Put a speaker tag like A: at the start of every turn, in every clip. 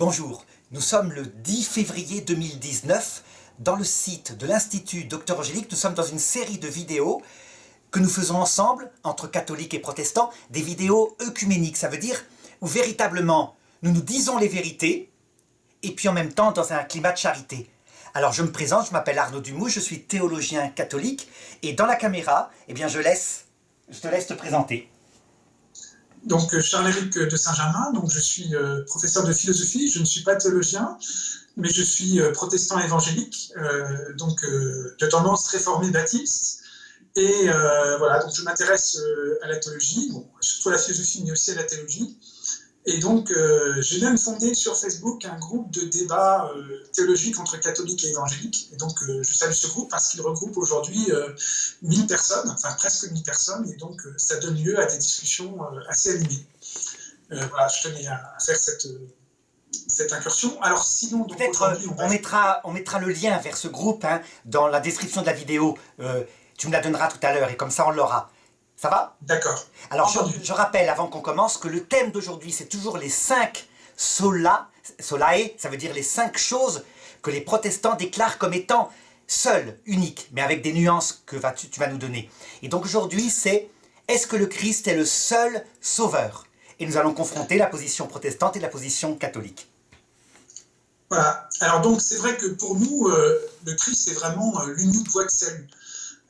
A: Bonjour, nous sommes le 10 février 2019. Dans le site de l'Institut Docteur Angélique, nous sommes dans une série de vidéos que nous faisons ensemble, entre catholiques et protestants, des vidéos œcuméniques. Ça veut dire où véritablement nous nous disons les vérités et puis en même temps dans un climat de charité. Alors je me présente, je m'appelle Arnaud Dumouche, je suis théologien catholique et dans la caméra, eh bien je te laisse te présenter.
B: Donc, Charles-Éric de Saint-Germain, donc je suis professeur de philosophie, je ne suis pas théologien, mais je suis protestant évangélique, de tendance réformée baptiste. Et voilà, donc je m'intéresse à la théologie, bon, surtout à la philosophie, mais aussi à la théologie. Et donc, j'ai même fondé sur Facebook un groupe de débat théologique entre catholiques et évangéliques. Et donc, je salue ce groupe parce qu'il regroupe aujourd'hui 1000 personnes, enfin presque 1000 personnes, et donc ça donne lieu à des discussions assez animées. Voilà, je tenais à faire cette incursion. Alors sinon, donc,
A: peut-être on mettra le lien vers ce groupe dans la description de la vidéo. Tu me la donneras tout à l'heure et comme ça on l'aura. Ça va ?
B: D'accord.
A: Alors je rappelle avant qu'on commence que le thème d'aujourd'hui c'est toujours les 5 solae, ça veut dire les 5 choses que les protestants déclarent comme étant seules, uniques, mais avec des nuances que tu vas nous donner. Et donc aujourd'hui c'est est-ce que le Christ est le seul sauveur ? Et nous allons confronter la position protestante et la position catholique.
B: Voilà. Alors donc c'est vrai que pour nous, le Christ est vraiment l'unique voie de salut.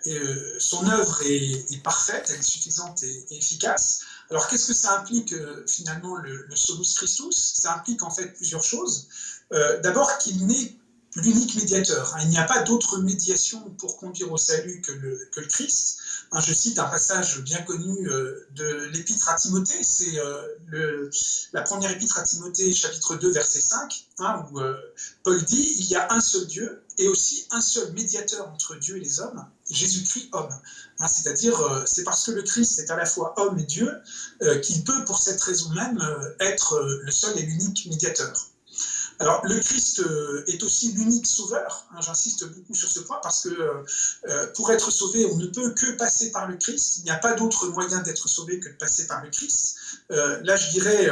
B: Et, son œuvre est parfaite, elle est suffisante et efficace. Alors qu'est-ce que ça implique finalement le Solus Christus ? Ça implique en fait plusieurs choses. D'abord qu'il n'est l'unique médiateur. Il n'y a pas d'autre médiation pour conduire au salut que le Christ. Je cite un passage bien connu de l'épître à Timothée, c'est la première épître à Timothée, chapitre 2, verset 5, où Paul dit « Il y a un seul Dieu et aussi un seul médiateur entre Dieu et les hommes, Jésus-Christ homme ». C'est-à-dire, c'est parce que le Christ est à la fois homme et Dieu qu'il peut, pour cette raison même, être le seul et l'unique médiateur. Alors, le Christ est aussi l'unique sauveur, j'insiste beaucoup sur ce point, parce que pour être sauvé, on ne peut que passer par le Christ, il n'y a pas d'autre moyen d'être sauvé que de passer par le Christ. Là, je dirais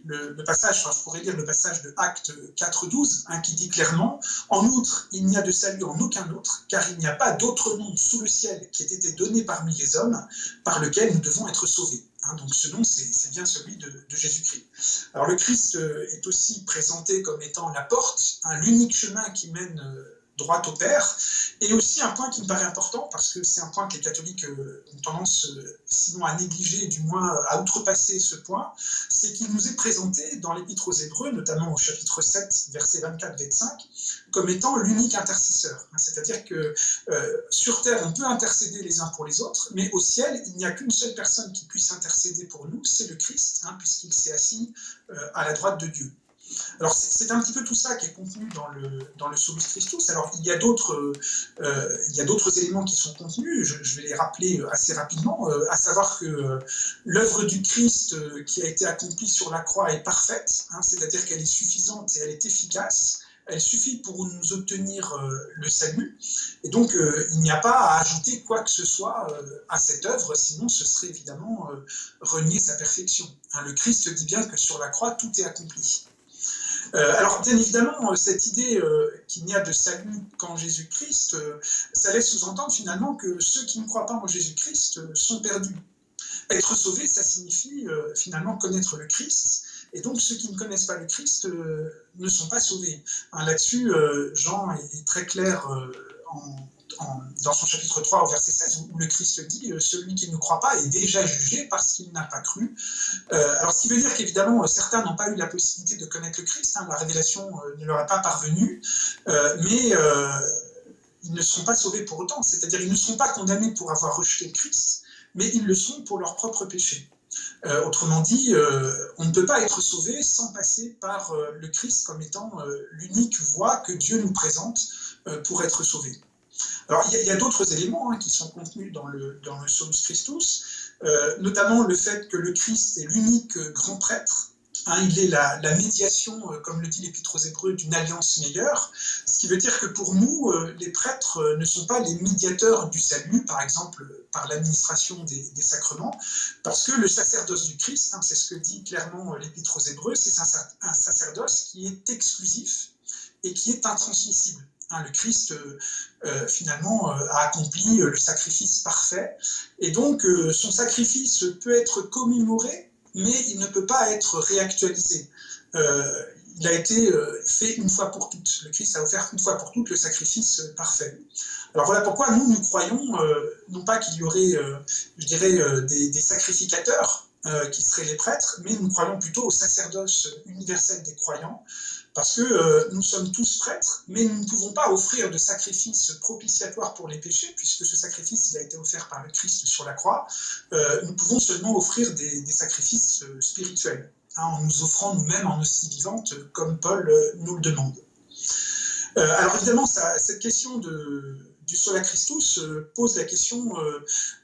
B: le passage, je pourrais lire le passage de Actes 4.12, qui dit clairement « En outre, il n'y a de salut en aucun autre, car il n'y a pas d'autre nom sous le ciel qui ait été donné parmi les hommes, par lequel nous devons être sauvés. » Donc ce nom, c'est bien celui de Jésus-Christ. Alors le Christ est aussi présenté comme étant la porte, l'unique chemin qui mène droit au Père, et aussi un point qui me paraît important, parce que c'est un point que les catholiques ont tendance, sinon à négliger, du moins à outrepasser ce point, c'est qu'il nous est présenté dans l'Épître aux Hébreux, notamment au chapitre 7, versets 24-25, comme étant l'unique intercesseur. C'est-à-dire que sur terre, on peut intercéder les uns pour les autres, mais au ciel, il n'y a qu'une seule personne qui puisse intercéder pour nous, c'est le Christ, puisqu'il s'est assis à la droite de Dieu. Alors c'est un petit peu tout ça qui est contenu dans le Solus Christus. Alors il y a d'autres éléments qui sont contenus, je vais les rappeler assez rapidement, à savoir que l'œuvre du Christ qui a été accomplie sur la croix est parfaite, c'est-à-dire qu'elle est suffisante et elle est efficace. Elle suffit pour nous obtenir le salut, et donc il n'y a pas à ajouter quoi que ce soit à cette œuvre, sinon ce serait évidemment renier sa perfection. Le Christ dit bien que sur la croix tout est accompli. Alors bien évidemment, cette idée qu'il n'y a de salut qu'en Jésus-Christ, ça laisse sous-entendre finalement que ceux qui ne croient pas en Jésus-Christ sont perdus. Être sauvé, ça signifie finalement connaître le Christ, et donc ceux qui ne connaissent pas le Christ ne sont pas sauvés. Là-dessus, Jean est très clair dans son chapitre 3 au verset 16, où le Christ dit « Celui qui ne croit pas est déjà jugé parce qu'il n'a pas cru ». Alors ce qui veut dire qu'évidemment, certains n'ont pas eu la possibilité de connaître le Christ, la révélation ne leur est pas parvenue, mais ils ne seront pas sauvés pour autant, c'est-à-dire ils ne seront pas condamnés pour avoir rejeté le Christ, mais ils le sont pour leurs propres péchés. Autrement dit, on ne peut pas être sauvé sans passer par le Christ comme étant l'unique voie que Dieu nous présente pour être sauvé. Alors il y a d'autres éléments qui sont contenus dans le Solus Christus, notamment le fait que le Christ est l'unique grand prêtre Hein, il est la médiation, comme le dit l'Épître aux Hébreux, d'une alliance meilleure, ce qui veut dire que pour nous, les prêtres ne sont pas les médiateurs du salut, par exemple par l'administration des sacrements, parce que le sacerdoce du Christ, hein, c'est ce que dit clairement l'Épître aux Hébreux, c'est un sacerdoce qui est exclusif et qui est intransmissible. Hein, le Christ, finalement, a accompli le sacrifice parfait, et donc son sacrifice peut être commémoré, mais il ne peut pas être réactualisé. Il a été fait une fois pour toutes. Le Christ a offert une fois pour toutes le sacrifice parfait. Alors voilà pourquoi nous croyons, non pas qu'il y aurait, je dirais, des sacrificateurs qui seraient les prêtres, mais nous croyons plutôt au sacerdoce universel des croyants, parce que nous sommes tous prêtres, mais nous ne pouvons pas offrir de sacrifice propitiatoire pour les péchés, puisque ce sacrifice il a été offert par le Christ sur la croix. Nous pouvons seulement offrir des sacrifices spirituels, hein, en nous offrant nous-mêmes en hostie vivante, comme Paul nous le demande. Alors évidemment, cette question du sola Christus pose la question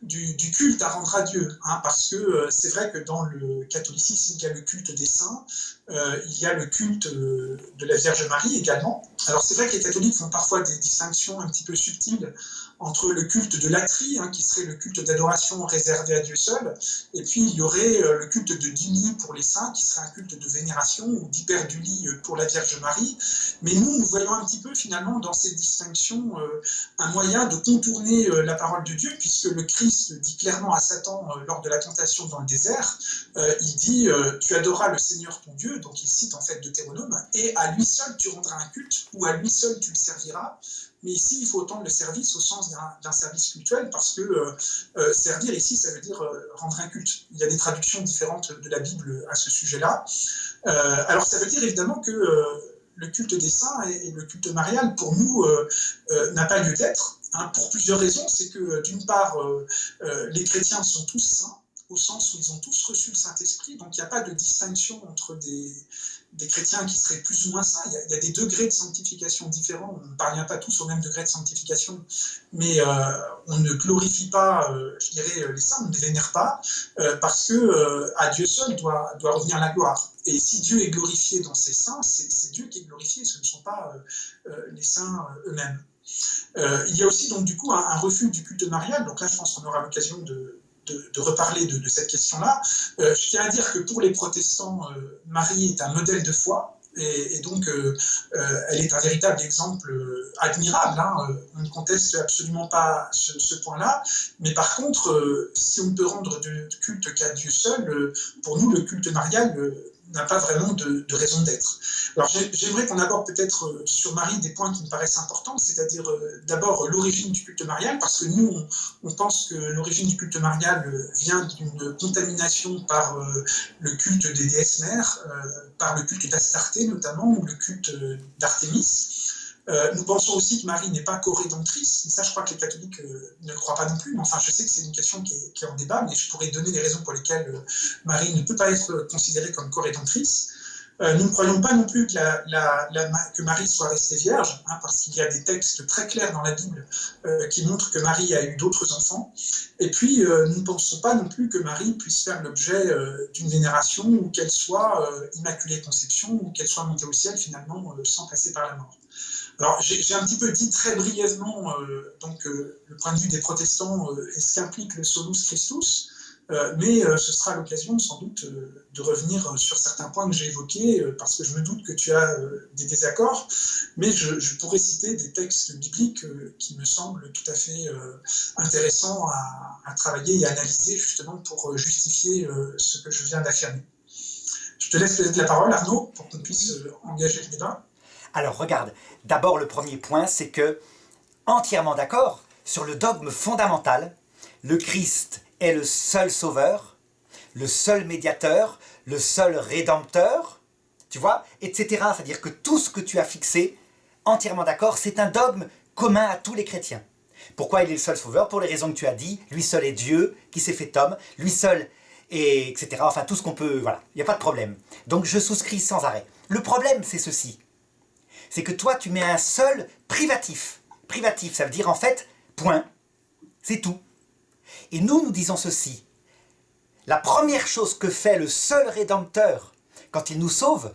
B: du culte à rendre à Dieu, hein, parce que c'est vrai que dans le catholicisme, il y a le culte des saints, il y a le culte de la Vierge Marie également. Alors c'est vrai que les catholiques font parfois des distinctions un petit peu subtiles entre le culte de latrie, hein, qui serait le culte d'adoration réservé à Dieu seul, et puis il y aurait le culte de Dulie pour les saints, qui serait un culte de vénération, ou d'hyperdulie pour la Vierge Marie. Mais nous voyons un petit peu finalement dans ces distinctions un moyen de contourner la parole de Dieu, puisque le Christ dit clairement à Satan lors de la tentation dans le désert, il dit « Tu adoreras le Seigneur ton Dieu », donc il cite en fait Deutéronome, « et à lui seul tu rendras un culte, ou à lui seul tu le serviras ». Mais ici, il faut entendre le service au sens d'un service cultuel, parce que servir ici, ça veut dire rendre un culte. Il y a des traductions différentes de la Bible à ce sujet-là. Alors ça veut dire évidemment que le culte des saints et le culte marial, pour nous, n'a pas lieu d'être, hein, pour plusieurs raisons. C'est que d'une part, les chrétiens sont tous saints, au sens où ils ont tous reçu le Saint-Esprit, donc il n'y a pas de distinction entre des chrétiens qui seraient plus ou moins saints. Il y a des degrés de sanctification différents. On ne parvient pas tous au même degré de sanctification, mais on ne glorifie pas, je dirais, les saints, on ne les vénère pas, parce que à Dieu seul doit revenir la gloire. Et si Dieu est glorifié dans ses saints, c'est Dieu qui est glorifié, ce ne sont pas les saints eux-mêmes. Il y a aussi donc du coup un refus du culte marial, donc là je pense qu'on aura l'occasion de reparler de cette question-là. Je tiens à dire que pour les protestants, Marie est un modèle de foi, et donc elle est un véritable exemple admirable, hein. On ne conteste absolument pas ce point-là, mais par contre, si on peut rendre de culte qu'à Dieu seul, pour nous le culte marial n'a pas vraiment de raison d'être. Alors j'aimerais qu'on aborde peut-être sur Marie des points qui me paraissent importants, c'est-à-dire d'abord l'origine du culte marial, parce que nous on pense que l'origine du culte marial vient d'une contamination par le culte des déesses mères, par le culte d'Astarté notamment, ou le culte d'Artémis. Nous pensons aussi que Marie n'est pas co-rédemptrice, et ça je crois que les catholiques ne le croient pas non plus, mais enfin je sais que c'est une question qui est en débat, mais je pourrais donner les raisons pour lesquelles Marie ne peut pas être considérée comme co-rédemptrice. Nous ne croyons pas non plus que Marie soit restée vierge, hein, parce qu'il y a des textes très clairs dans la Bible qui montrent que Marie a eu d'autres enfants. Et puis, nous ne pensons pas non plus que Marie puisse faire l'objet d'une vénération, ou qu'elle soit immaculée conception, ou qu'elle soit montée au ciel finalement sans passer par la mort. Alors, j'ai un petit peu dit très brièvement le point de vue des protestants et ce qu'implique le solus Christus, mais ce sera l'occasion sans doute de revenir sur certains points que j'ai évoqués, parce que je me doute que tu as des désaccords, mais je pourrais citer des textes bibliques qui me semblent tout à fait intéressants à travailler et à analyser justement pour justifier ce que je viens d'affirmer. Je te laisse peut-être la parole, Arnaud, pour qu'on puisse engager le débat.
A: Alors regarde, d'abord le premier point, c'est que, entièrement d'accord, sur le dogme fondamental, le Christ est le seul sauveur, le seul médiateur, le seul rédempteur, tu vois, etc. C'est-à-dire que tout ce que tu as fixé, entièrement d'accord, c'est un dogme commun à tous les chrétiens. Pourquoi il est le seul sauveur? Pour les raisons que tu as dit, lui seul est Dieu, qui s'est fait homme, lui seul, et etc. Enfin, tout ce qu'on peut, voilà, il n'y a pas de problème. Donc je souscris sans arrêt. Le problème, c'est ceci. C'est que toi, tu mets un seul privatif. Privatif, ça veut dire en fait, point. C'est tout. Et nous disons ceci. La première chose que fait le seul Rédempteur quand il nous sauve,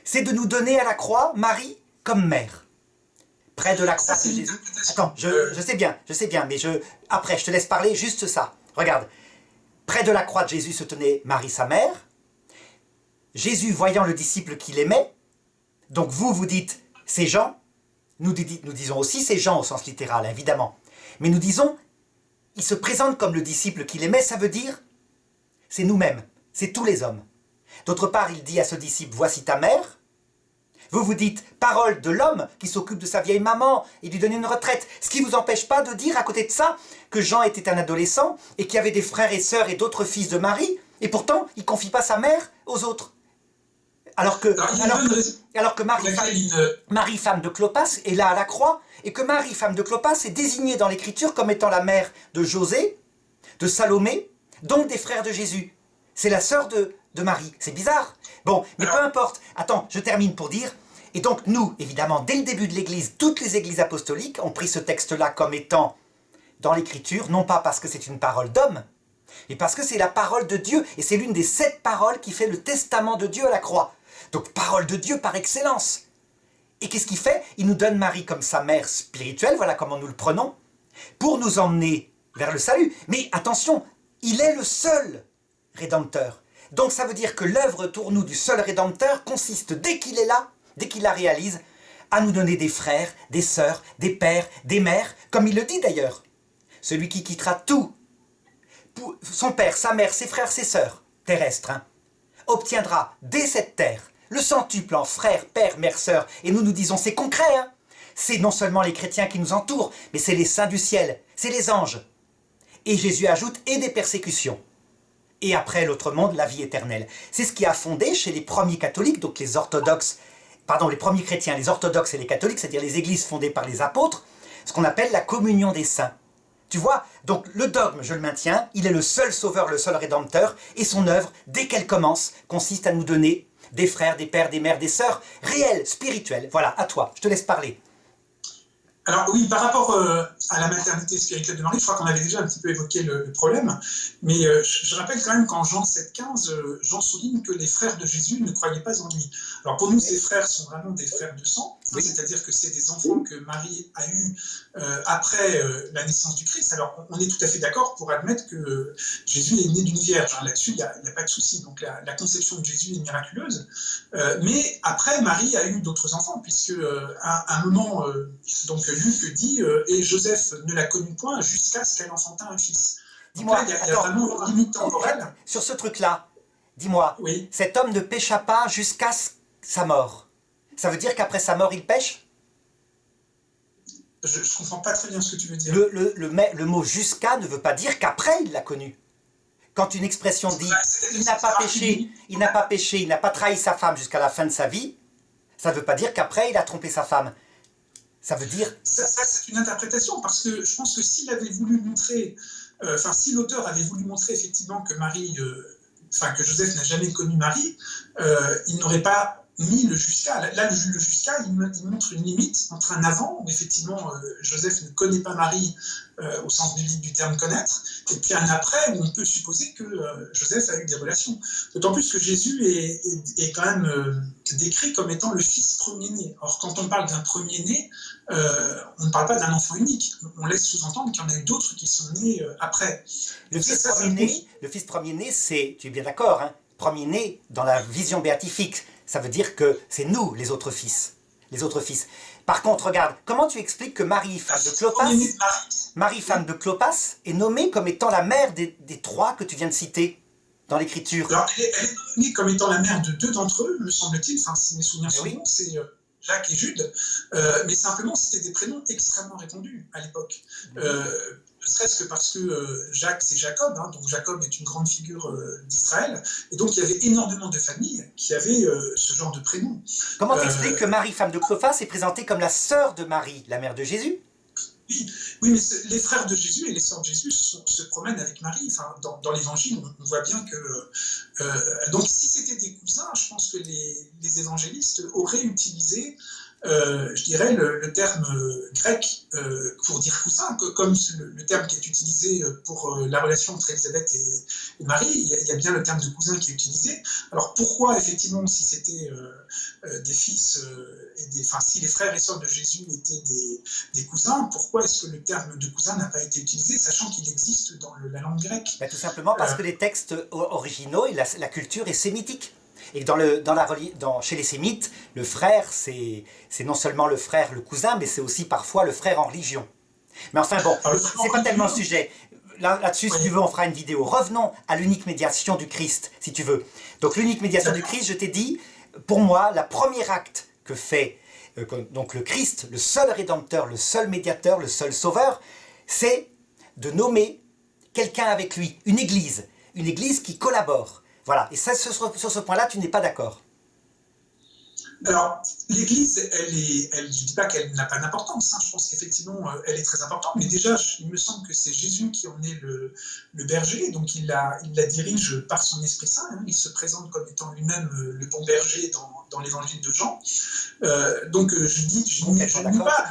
A: c'est de nous donner à la croix Marie comme mère. Près de la croix de Jésus. Attends, je sais bien, mais après, je te laisse parler, juste ça. Regarde, près de la croix de Jésus se tenait Marie, sa mère. Jésus, voyant le disciple qu'il aimait, donc vous dites, c'est Jean, nous disons aussi c'est Jean au sens littéral, évidemment. Mais nous disons, il se présente comme le disciple qu'il aimait, ça veut dire, c'est nous-mêmes, c'est tous les hommes. D'autre part, il dit à ce disciple, voici ta mère. Vous dites, parole de l'homme qui s'occupe de sa vieille maman et lui donne une retraite. Ce qui ne vous empêche pas de dire, à côté de ça, que Jean était un adolescent et qu'il y avait des frères et sœurs et d'autres fils de Marie, et pourtant, il ne confie pas sa mère aux autres. Alors que Marie, femme de Clopas, est là à la croix, et que Marie, femme de Clopas, est désignée dans l'Écriture comme étant la mère de José, de Salomé, donc des frères de Jésus. C'est la sœur de Marie. C'est bizarre. Bon, mais peu importe. Attends, je termine pour dire. Et donc nous, évidemment, dès le début de l'Église, toutes les églises apostoliques ont pris ce texte-là comme étant dans l'Écriture, non pas parce que c'est une parole d'homme, mais parce que c'est la parole de Dieu, et c'est l'une des 7 paroles qui fait le testament de Dieu à la croix. Donc parole de Dieu par excellence. Et qu'est-ce qu'il fait? Il nous donne Marie comme sa mère spirituelle, voilà comment nous le prenons, pour nous emmener vers le salut. Mais attention, il est le seul Rédempteur. Donc ça veut dire que l'œuvre pour nous du seul Rédempteur consiste, dès qu'il est là, dès qu'il la réalise, à nous donner des frères, des sœurs, des pères, des mères, comme il le dit d'ailleurs. Celui qui quittera tout, son père, sa mère, ses frères, ses sœurs, terrestres, obtiendra dès cette terre le centuple en frères, pères, mères, sœurs. Et nous disons, c'est concret, hein. C'est non seulement les chrétiens qui nous entourent, mais c'est les saints du ciel, c'est les anges. Et Jésus ajoute, et des persécutions. Et après l'autre monde, la vie éternelle. C'est ce qui a fondé chez les premiers catholiques, donc les premiers chrétiens, les orthodoxes et les catholiques, c'est-à-dire les églises fondées par les apôtres, ce qu'on appelle la communion des saints. Tu vois, donc le dogme, je le maintiens, il est le seul sauveur, le seul rédempteur, et son œuvre, dès qu'elle commence, consiste à nous donner des frères, des pères, des mères, des sœurs, réels, spirituels. Voilà, à toi, je te laisse parler.
B: Alors oui, par rapport à la maternité spirituelle de Marie, je crois qu'on avait déjà un petit peu évoqué le problème, mais je rappelle quand même qu'en Jean 7,15, Jean souligne que les frères de Jésus ne croyaient pas en lui. Alors pour nous, ces frères sont vraiment des frères de sang, oui. C'est-à-dire que c'est des enfants que Marie a eus après la naissance du Christ. Alors on est tout à fait d'accord pour admettre que Jésus est né d'une vierge, hein. Là-dessus il n'y a pas de souci, donc la conception de Jésus est miraculeuse, mais après Marie a eu d'autres enfants, puisque à un moment, donc Luc dit et Joseph ne la connut point jusqu'à ce qu'elle enfanta un fils.
A: Dis-moi,
B: il y a vraiment une limite temporelle.
A: Sur ce truc-là, dis-moi,
B: oui.
A: Cet homme ne pécha pas jusqu'à sa mort. Ça veut dire qu'après sa mort, il pêche?
B: Je ne comprends pas très bien ce que tu veux dire.
A: Le mot jusqu'à ne veut pas dire qu'après il l'a connu. Quand une expression dit il n'a pas péché, il n'a pas trahi sa femme jusqu'à la fin de sa vie, ça ne veut pas dire qu'après il a trompé sa femme. Ça veut dire...
B: Ça c'est une interprétation, parce que je pense que s'il avait voulu montrer, si l'auteur avait voulu montrer effectivement que que Joseph n'a jamais connu Marie, il n'aurait pas mis le jusqu'à. Là, le jusqu'à, il montre une limite entre un avant, où effectivement Joseph ne connaît pas Marie au sens biblique du terme connaître, et puis un après, où on peut supposer que Joseph a eu des relations. D'autant plus que Jésus est quand même décrit comme étant le fils premier-né. Or, quand on parle d'un premier-né, on ne parle pas d'un enfant unique. On laisse sous-entendre qu'il y en a eu d'autres qui sont nés après.
A: Le fils premier-né, c'est, tu es bien d'accord, hein, premier-né dans la vision béatifique. Ça veut dire que c'est nous, les autres fils. Par contre, regarde, comment tu expliques que Marie, femme de Clopas, est nommée comme étant la mère des 3 que tu viens de citer dans l'Écriture?
B: Alors, elle est nommée comme étant la mère de 2 d'entre eux, me semble-t-il, si mes souvenirs sont bons, c'est Jacques et Jude, mais simplement, c'était des prénoms extrêmement répandus à l'époque. Ne serait-ce que parce que Jacques, c'est Jacob, hein, donc Jacob est une grande figure d'Israël, et donc il y avait énormément de familles qui avaient ce genre de prénom.
A: Comment t'expliques que Marie, femme de Clopas, est présentée comme la sœur de Marie, la mère de Jésus?
B: Oui, mais les frères de Jésus et les sœurs de Jésus se promènent avec Marie. Enfin, dans l'Évangile, on voit bien que... donc si c'était des cousins, je pense que les évangélistes auraient utilisé je dirais, le terme grec pour dire cousin, comme le terme qui est utilisé pour la relation entre Élisabeth et Marie, il y a bien le terme de cousin qui est utilisé. Alors pourquoi, effectivement, si c'était des fils, enfin, si les frères et sœurs de Jésus étaient des cousins, pourquoi est-ce que le terme de cousin n'a pas été utilisé, sachant qu'il existe dans la langue grecque?
A: Ben, tout simplement parce que les textes originaux et la culture est sémitique. Et chez les sémites, le frère, c'est non seulement le frère, le cousin, mais c'est aussi parfois le frère en religion. Mais enfin bon, c'est pas tellement le sujet. Là-dessus, si tu veux, on fera une vidéo. Revenons à l'unique médiation du Christ, si tu veux. Donc l'unique médiation du Christ, je t'ai dit, pour moi, le premier acte que fait donc le Christ, le seul rédempteur, le seul médiateur, le seul sauveur, c'est de nommer quelqu'un avec lui, une église qui collabore. Voilà, et ça, sur ce point-là, tu n'es pas d'accord.
B: Alors, l'Église, je ne dis pas qu'elle n'a pas d'importance, hein, je pense qu'effectivement, elle est très importante, mais déjà, il me semble que c'est Jésus qui en est le berger, donc il la dirige par son Esprit Saint, hein, il se présente comme étant lui-même le bon berger dans l'évangile de Jean. Donc, je ne nie pas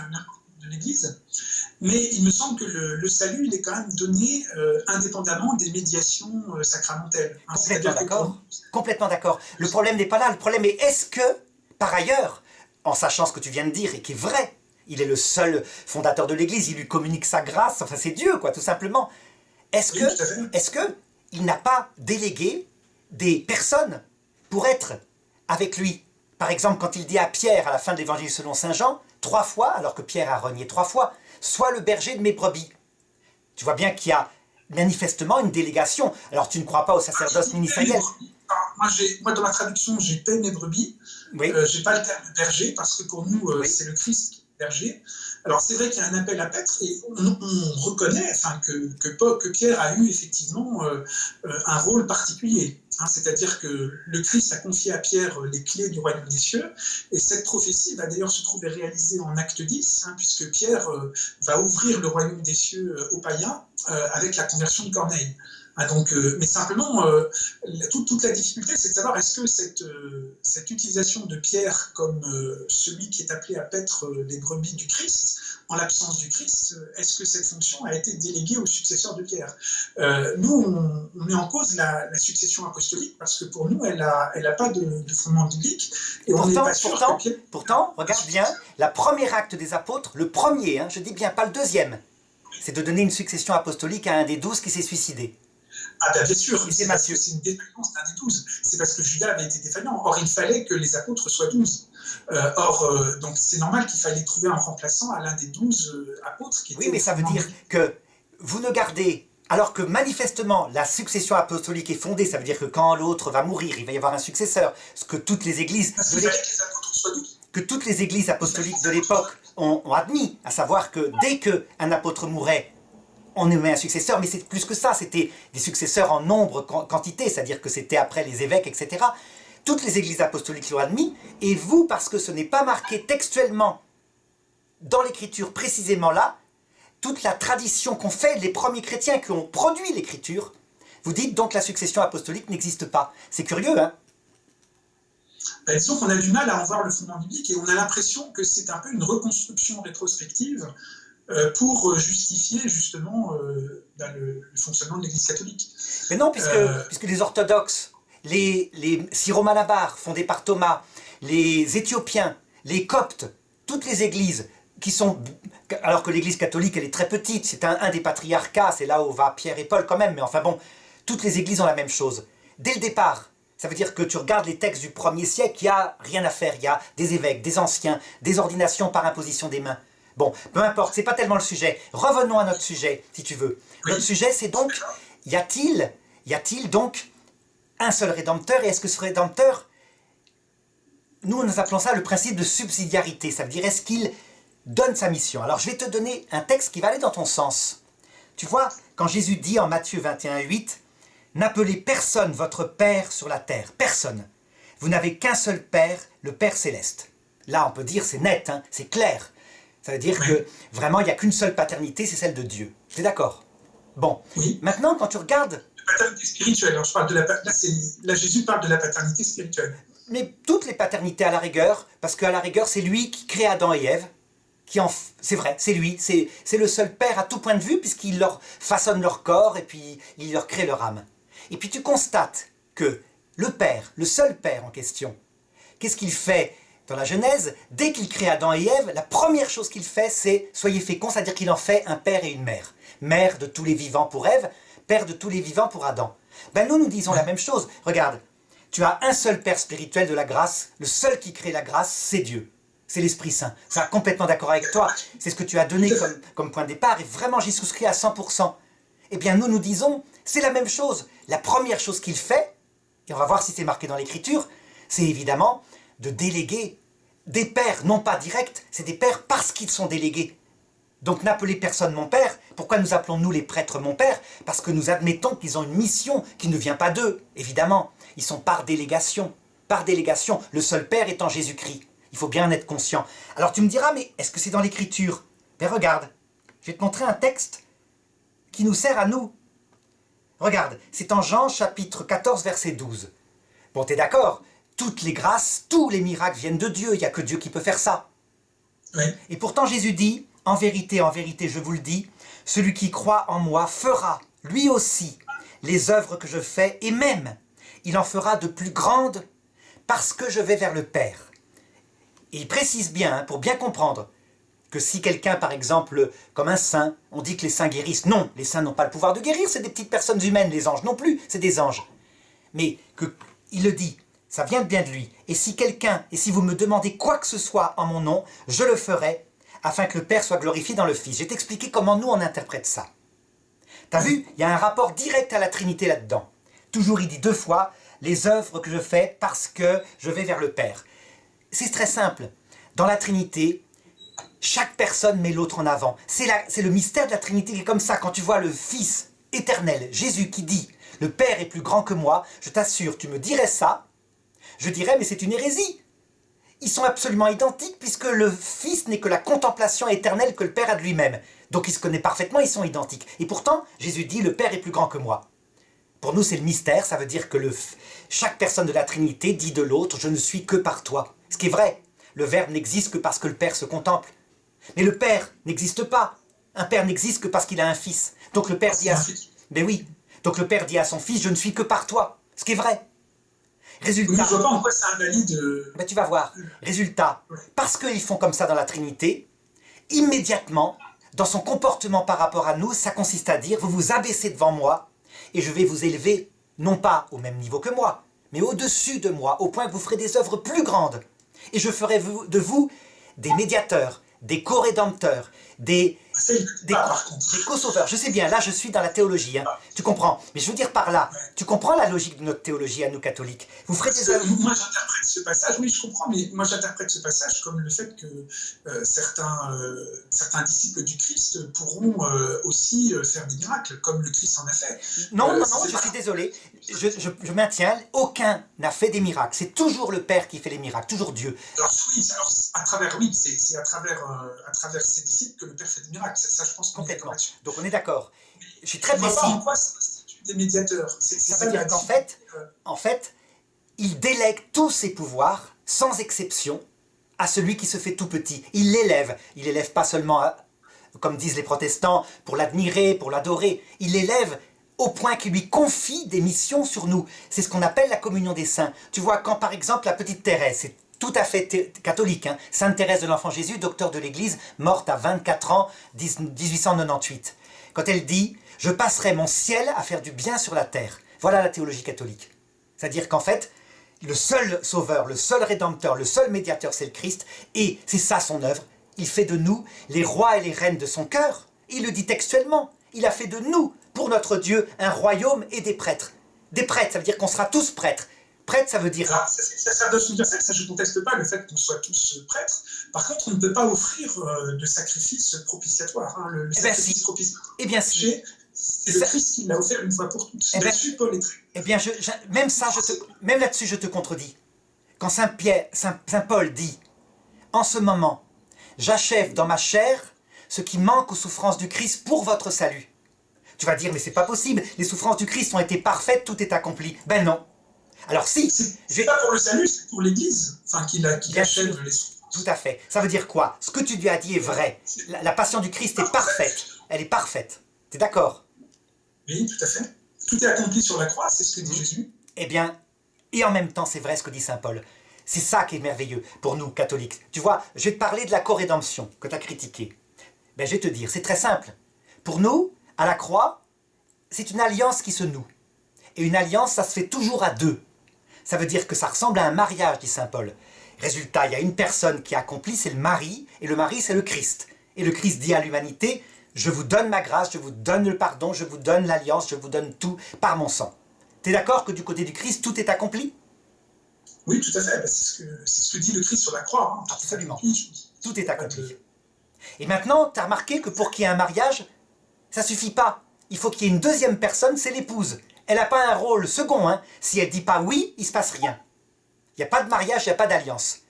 B: de l'Église, mais il me semble que le salut, il est quand même donné indépendamment des médiations sacramentelles.
A: Hein, complètement d'accord. Le problème n'est pas là. Le problème est, est-ce que, par ailleurs, en sachant ce que tu viens de dire et qui est vrai, il est le seul fondateur de l'Église, il lui communique sa grâce, enfin c'est Dieu, quoi, tout simplement. Est-ce que il n'a pas délégué des personnes pour être avec lui? Par exemple, quand il dit à Pierre, à la fin de l'Évangile selon saint Jean, 3 fois, alors que Pierre a renié 3 fois, sois le berger de mes brebis. Tu vois bien qu'il y a manifestement une délégation. Alors tu ne crois pas au sacerdoce ministériel?
B: Moi, dans ma traduction, j'ai paix mes brebis. Oui. J'ai pas le terme de berger, parce que pour nous, oui, c'est le Christ qui est berger. Alors c'est vrai qu'il y a un appel à paître, et on reconnaît enfin, que Pierre a eu effectivement un rôle particulier. Hein, c'est-à-dire que le Christ a confié à Pierre les clés du royaume des cieux, et cette prophétie va d'ailleurs se trouver réalisée en acte 10, hein, puisque Pierre va ouvrir le royaume des cieux aux païens avec la conversion de Corneille. Ah, donc, mais simplement, toute la difficulté, c'est de savoir est-ce que cette utilisation de Pierre comme celui qui est appelé à paître les brebis du Christ, en l'absence du Christ, est-ce que cette fonction a été déléguée au successeur de Pierre? Nous, on met en cause la succession apostolique, parce que pour nous, elle a pas de fondement biblique. Et on n'est pas sûr que Pierre...
A: Pourtant, regarde bien, le premier acte des apôtres, le premier, hein, je dis bien pas le deuxième, c'est de donner une succession apostolique à un des 12 qui s'est suicidé.
B: Ah bien sûr, c'est parce que c'est une défaillance d'un des 12. C'est parce que Judas avait été défaillant. Or, il fallait que les apôtres soient 12. Donc c'est normal qu'il fallait trouver un remplaçant à l'un des 12 apôtres qui était...
A: Oui, mais ça veut dire que vous ne gardez... Alors que manifestement, la succession apostolique est fondée, ça veut dire que quand l'autre va mourir, il va y avoir un successeur. Ce que toutes les églises...
B: Parce qu'il fallait que les apôtres soient 12.
A: Que toutes les églises apostoliques de l'époque ont admis, à savoir que dès qu'un apôtre mourait, on nommait un successeur, mais c'est plus que ça, c'était des successeurs en nombre, quantité, c'est-à-dire que c'était après les évêques, etc. Toutes les églises apostoliques l'ont admis, et vous, parce que ce n'est pas marqué textuellement dans l'écriture précisément là, toute la tradition qu'ont fait les premiers chrétiens qui ont produit l'écriture, vous dites donc la succession apostolique n'existe pas. C'est curieux, hein?
B: Ben, disons qu'on a du mal à en voir le fondement biblique, et on a l'impression que c'est un peu une reconstruction rétrospective pour justifier justement le fonctionnement de l'Église catholique.
A: Mais non, puisque les orthodoxes, les syro-malabars fondés par Thomas, les Éthiopiens, les Coptes, toutes les églises qui sont... Alors que l'Église catholique, elle est très petite, c'est un des patriarcats, c'est là où va Pierre et Paul quand même, mais enfin bon, toutes les églises ont la même chose. Dès le départ, ça veut dire que tu regardes les textes du 1er siècle, il n'y a rien à faire, il y a des évêques, des anciens, des ordinations par imposition des mains. Bon, peu importe, c'est pas tellement le sujet. Revenons à notre sujet, si tu veux. Notre sujet, c'est donc, y a-t-il donc un seul rédempteur? Et est-ce que ce rédempteur, nous appelons ça le principe de subsidiarité. Ça veut dire, est-ce qu'il donne sa mission? Alors, je vais te donner un texte qui va aller dans ton sens. Tu vois, quand Jésus dit en Matthieu 21:8, « N'appelez personne votre Père sur la terre. Personne. Vous n'avez qu'un seul Père, le Père céleste. » Là, on peut dire, c'est net, hein, c'est clair. Ça veut dire que vraiment, il n'y a qu'une seule paternité, c'est celle de Dieu. Tu es d'accord? Bon. Oui. Maintenant, quand tu regardes...
B: La paternité spirituelle. Alors, je parle de là, Jésus parle de la paternité spirituelle.
A: Mais toutes les paternités à la rigueur, parce qu'à la rigueur, c'est lui qui crée Adam et Ève, c'est vrai, c'est lui, c'est le seul père à tout point de vue, puisqu'il leur façonne leur corps et puis il leur crée leur âme. Et puis tu constates que le père, le seul père en question, qu'est-ce qu'il fait dans la Genèse? Dès qu'il crée Adam et Ève, la première chose qu'il fait, c'est « soyez féconds », c'est-à-dire qu'il en fait un père et une mère. Mère de tous les vivants pour Ève, père de tous les vivants pour Adam. Ben nous disons la même chose. Regarde, tu as un seul père spirituel de la grâce, le seul qui crée la grâce, c'est Dieu. C'est l'Esprit Saint. Je suis complètement d'accord avec toi. C'est ce que tu as donné comme point de départ, et vraiment j'y souscris à 100%. Eh bien nous disons, c'est la même chose. La première chose qu'il fait, et on va voir si c'est marqué dans l'Écriture, c'est évidemment de déléguer des pères, non pas directs, c'est des pères parce qu'ils sont délégués. Donc n'appelez personne mon père. Pourquoi nous appelons-nous les prêtres mon père? Parce que nous admettons qu'ils ont une mission qui ne vient pas d'eux, évidemment. Ils sont par délégation. Par délégation, le seul père étant Jésus-Christ. Il faut bien en être conscient. Alors tu me diras, mais est-ce que c'est dans l'Écriture? Ben regarde, je vais te montrer un texte qui nous sert à nous. Regarde, c'est en Jean chapitre 14 verset 12. Bon, t'es d'accord? Toutes les grâces, tous les miracles viennent de Dieu, il n'y a que Dieu qui peut faire ça.
B: Oui.
A: Et pourtant Jésus dit, en vérité, je vous le dis, celui qui croit en moi fera, lui aussi, les œuvres que je fais, et même, il en fera de plus grandes, parce que je vais vers le Père. Et il précise bien, pour bien comprendre, que si quelqu'un, par exemple, comme un saint, on dit que les saints guérissent. Non, les saints n'ont pas le pouvoir de guérir, c'est des petites personnes humaines, les anges non plus, c'est des anges. Mais il le dit, ça vient bien de lui. Et si vous me demandez quoi que ce soit en mon nom, je le ferai, afin que le Père soit glorifié dans le Fils. Je vais t'expliquer comment nous on interprète ça. T'as vu, il y a un rapport direct à la Trinité là-dedans. Toujours il dit 2 fois, les œuvres que je fais parce que je vais vers le Père. C'est très simple. Dans la Trinité, chaque personne met l'autre en avant. C'est le mystère de la Trinité qui est comme ça. Quand tu vois le Fils éternel, Jésus, qui dit « Le Père est plus grand que moi », je t'assure, tu me dirais ça, je dirais « Mais c'est une hérésie ». Ils sont absolument identiques puisque le Fils n'est que la contemplation éternelle que le Père a de lui-même. Donc il se connaît parfaitement, ils sont identiques. Et pourtant, Jésus dit « Le Père est plus grand que moi ». Pour nous, c'est le mystère, ça veut dire que chaque personne de la Trinité dit de l'autre « Je ne suis que par toi ». Ce qui est vrai, le Verbe n'existe que parce que le Père se contemple. Mais le Père n'existe pas. Un Père n'existe que parce qu'il a un Fils. Donc le Père dit à... Ben oui. Donc le Père dit à son Fils « Je ne suis que par toi ». Ce qui est vrai. Résultat...
B: Je ne vois pas en quoi ça invalide...
A: Ben tu vas voir. Résultat, parce qu'ils font comme ça dans la Trinité, immédiatement, dans son comportement par rapport à nous, ça consiste à dire « Vous vous abaissez devant moi et je vais vous élever, non pas au même niveau que moi, mais au-dessus de moi, au point que vous ferez des œuvres plus grandes. Et je ferai de vous des médiateurs, des co-rédempteurs, des co-sauveurs. Je sais bien, là je suis dans la théologie, hein. Tu comprends. Mais je veux dire par là, tu comprends la logique de notre théologie à nous catholiques. Vous ferez des œuvres...
B: Moi j'interprète ce passage, oui je comprends, mais moi j'interprète ce passage comme le fait que certains disciples du Christ pourront aussi faire des miracles, comme le Christ en a fait.
A: Non, je suis désolé. Je maintiens, aucun n'a fait des miracles. C'est toujours le Père qui fait les miracles, toujours Dieu.
B: Alors oui, c'est à travers ses disciples que le Père fait des miracles. Ça je pense qu'on est d'accord là-dessus.
A: Donc on est d'accord. Je suis très
B: précis.
A: précis.
B: En quoi ça constitue des médiateurs?
A: Ça veut dire qu'en fait, il délègue tous ses pouvoirs, sans exception, à celui qui se fait tout petit. Il l'élève. Il l'élève pas seulement, comme disent les protestants, pour l'admirer, pour l'adorer. Il l'élève au point qu'il lui confie des missions sur nous. C'est ce qu'on appelle la communion des saints. Tu vois, quand par exemple la petite Thérèse, c'est tout à fait catholique, hein, Sainte Thérèse de l'Enfant Jésus, docteur de l'Église, morte à 24 ans, 1898. Quand elle dit « Je passerai mon ciel à faire du bien sur la terre ». Voilà la théologie catholique. C'est-à-dire qu'en fait, le seul sauveur, le seul rédempteur, le seul médiateur, c'est le Christ, et c'est ça son œuvre. Il fait de nous les rois et les reines de son cœur. Il le dit textuellement. Il a fait de nous, pour notre Dieu, un royaume et des prêtres. Des prêtres, ça veut dire qu'on sera tous prêtres. Prêtre, ça veut dire...
B: Alors, ça doit se dire ça je ne conteste pas le fait qu'on soit tous prêtres. Par contre, on ne peut pas offrir de sacrifice propitiatoire. Hein. Le sacrifice propitiatoire.
A: Eh bien si.
B: C'est le Christ qui l'a offert une fois pour toutes. Là-dessus, Paul est très...
A: Eh bien, même là-dessus, je te contredis. Quand Saint Paul dit « En ce moment, j'achève dans ma chair ce qui manque aux souffrances du Christ pour votre salut. » Tu vas dire « Mais c'est pas possible, les souffrances du Christ ont été parfaites, tout est accompli. » Ben non. Alors si,
B: C'est pas pour le salut, c'est pour l'Église, enfin, qu'il
A: bien
B: achève
A: sûr,
B: les souffrances.
A: tout à fait. Ça veut dire quoi? Ce que tu lui as dit est vrai. La passion du Christ est parfaite. Elle est parfaite. Tu es d'accord?
B: Oui, tout à fait. Tout est accompli sur la croix, c'est ce que dit Jésus.
A: Eh bien, et en même temps, c'est vrai ce que dit saint Paul. C'est ça qui est merveilleux pour nous, catholiques. Tu vois, je vais te parler de la corédemption que tu as critiquée. Ben, je vais te dire, c'est très simple. Pour nous, à la croix, c'est une alliance qui se noue. Et une alliance, ça se fait toujours à deux. Ça veut dire que ça ressemble à un mariage, dit saint Paul. Résultat, il y a une personne qui accomplit, c'est le mari, et le mari, c'est le Christ. Et le Christ dit à l'humanité, je vous donne ma grâce, je vous donne le pardon, je vous donne l'alliance, je vous donne tout par mon sang. T'es d'accord que du côté du Christ, tout est accompli?
B: Oui, tout à fait. C'est ce que dit le Christ sur la croix. Hein.
A: Absolument. Tout est accompli. Et maintenant, tu as remarqué que pour qu'il y ait un mariage, ça suffit pas. Il faut qu'il y ait une deuxième personne, c'est l'épouse. Elle n'a pas un rôle second. Hein. Si elle dit pas oui, il se passe rien. Il n'y a pas de mariage, il n'y a pas d'alliance.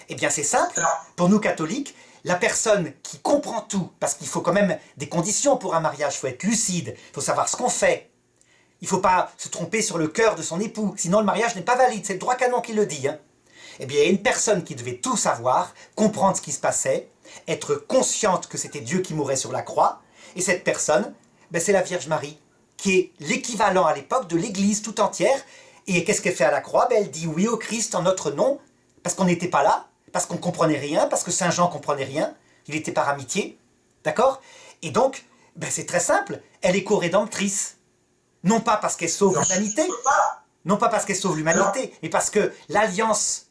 A: Eh bien, c'est simple. Pour nous catholiques, la personne qui comprend tout, parce qu'il faut quand même des conditions pour un mariage, il faut être lucide, il faut savoir ce qu'on fait. Il ne faut pas se tromper sur le cœur de son époux, sinon le mariage n'est pas valide, c'est le droit canon qui le dit. Hein. Eh bien, il y a une personne qui devait tout savoir, comprendre ce qui se passait, être consciente que c'était Dieu qui mourait sur la croix, et cette personne, ben, c'est la Vierge Marie, qui est l'équivalent à l'époque de l'Église tout entière. Et qu'est-ce qu'elle fait à la croix? Ben, elle dit oui au Christ en notre nom, parce qu'on n'était pas là, parce qu'on ne comprenait rien, parce que Saint Jean ne comprenait rien, il était par amitié, d'accord? Et donc, ben, c'est très simple, elle est co-rédemptrice. Non pas parce qu'elle sauve l'humanité, non pas parce qu'elle sauve l'humanité, mais parce que l'alliance,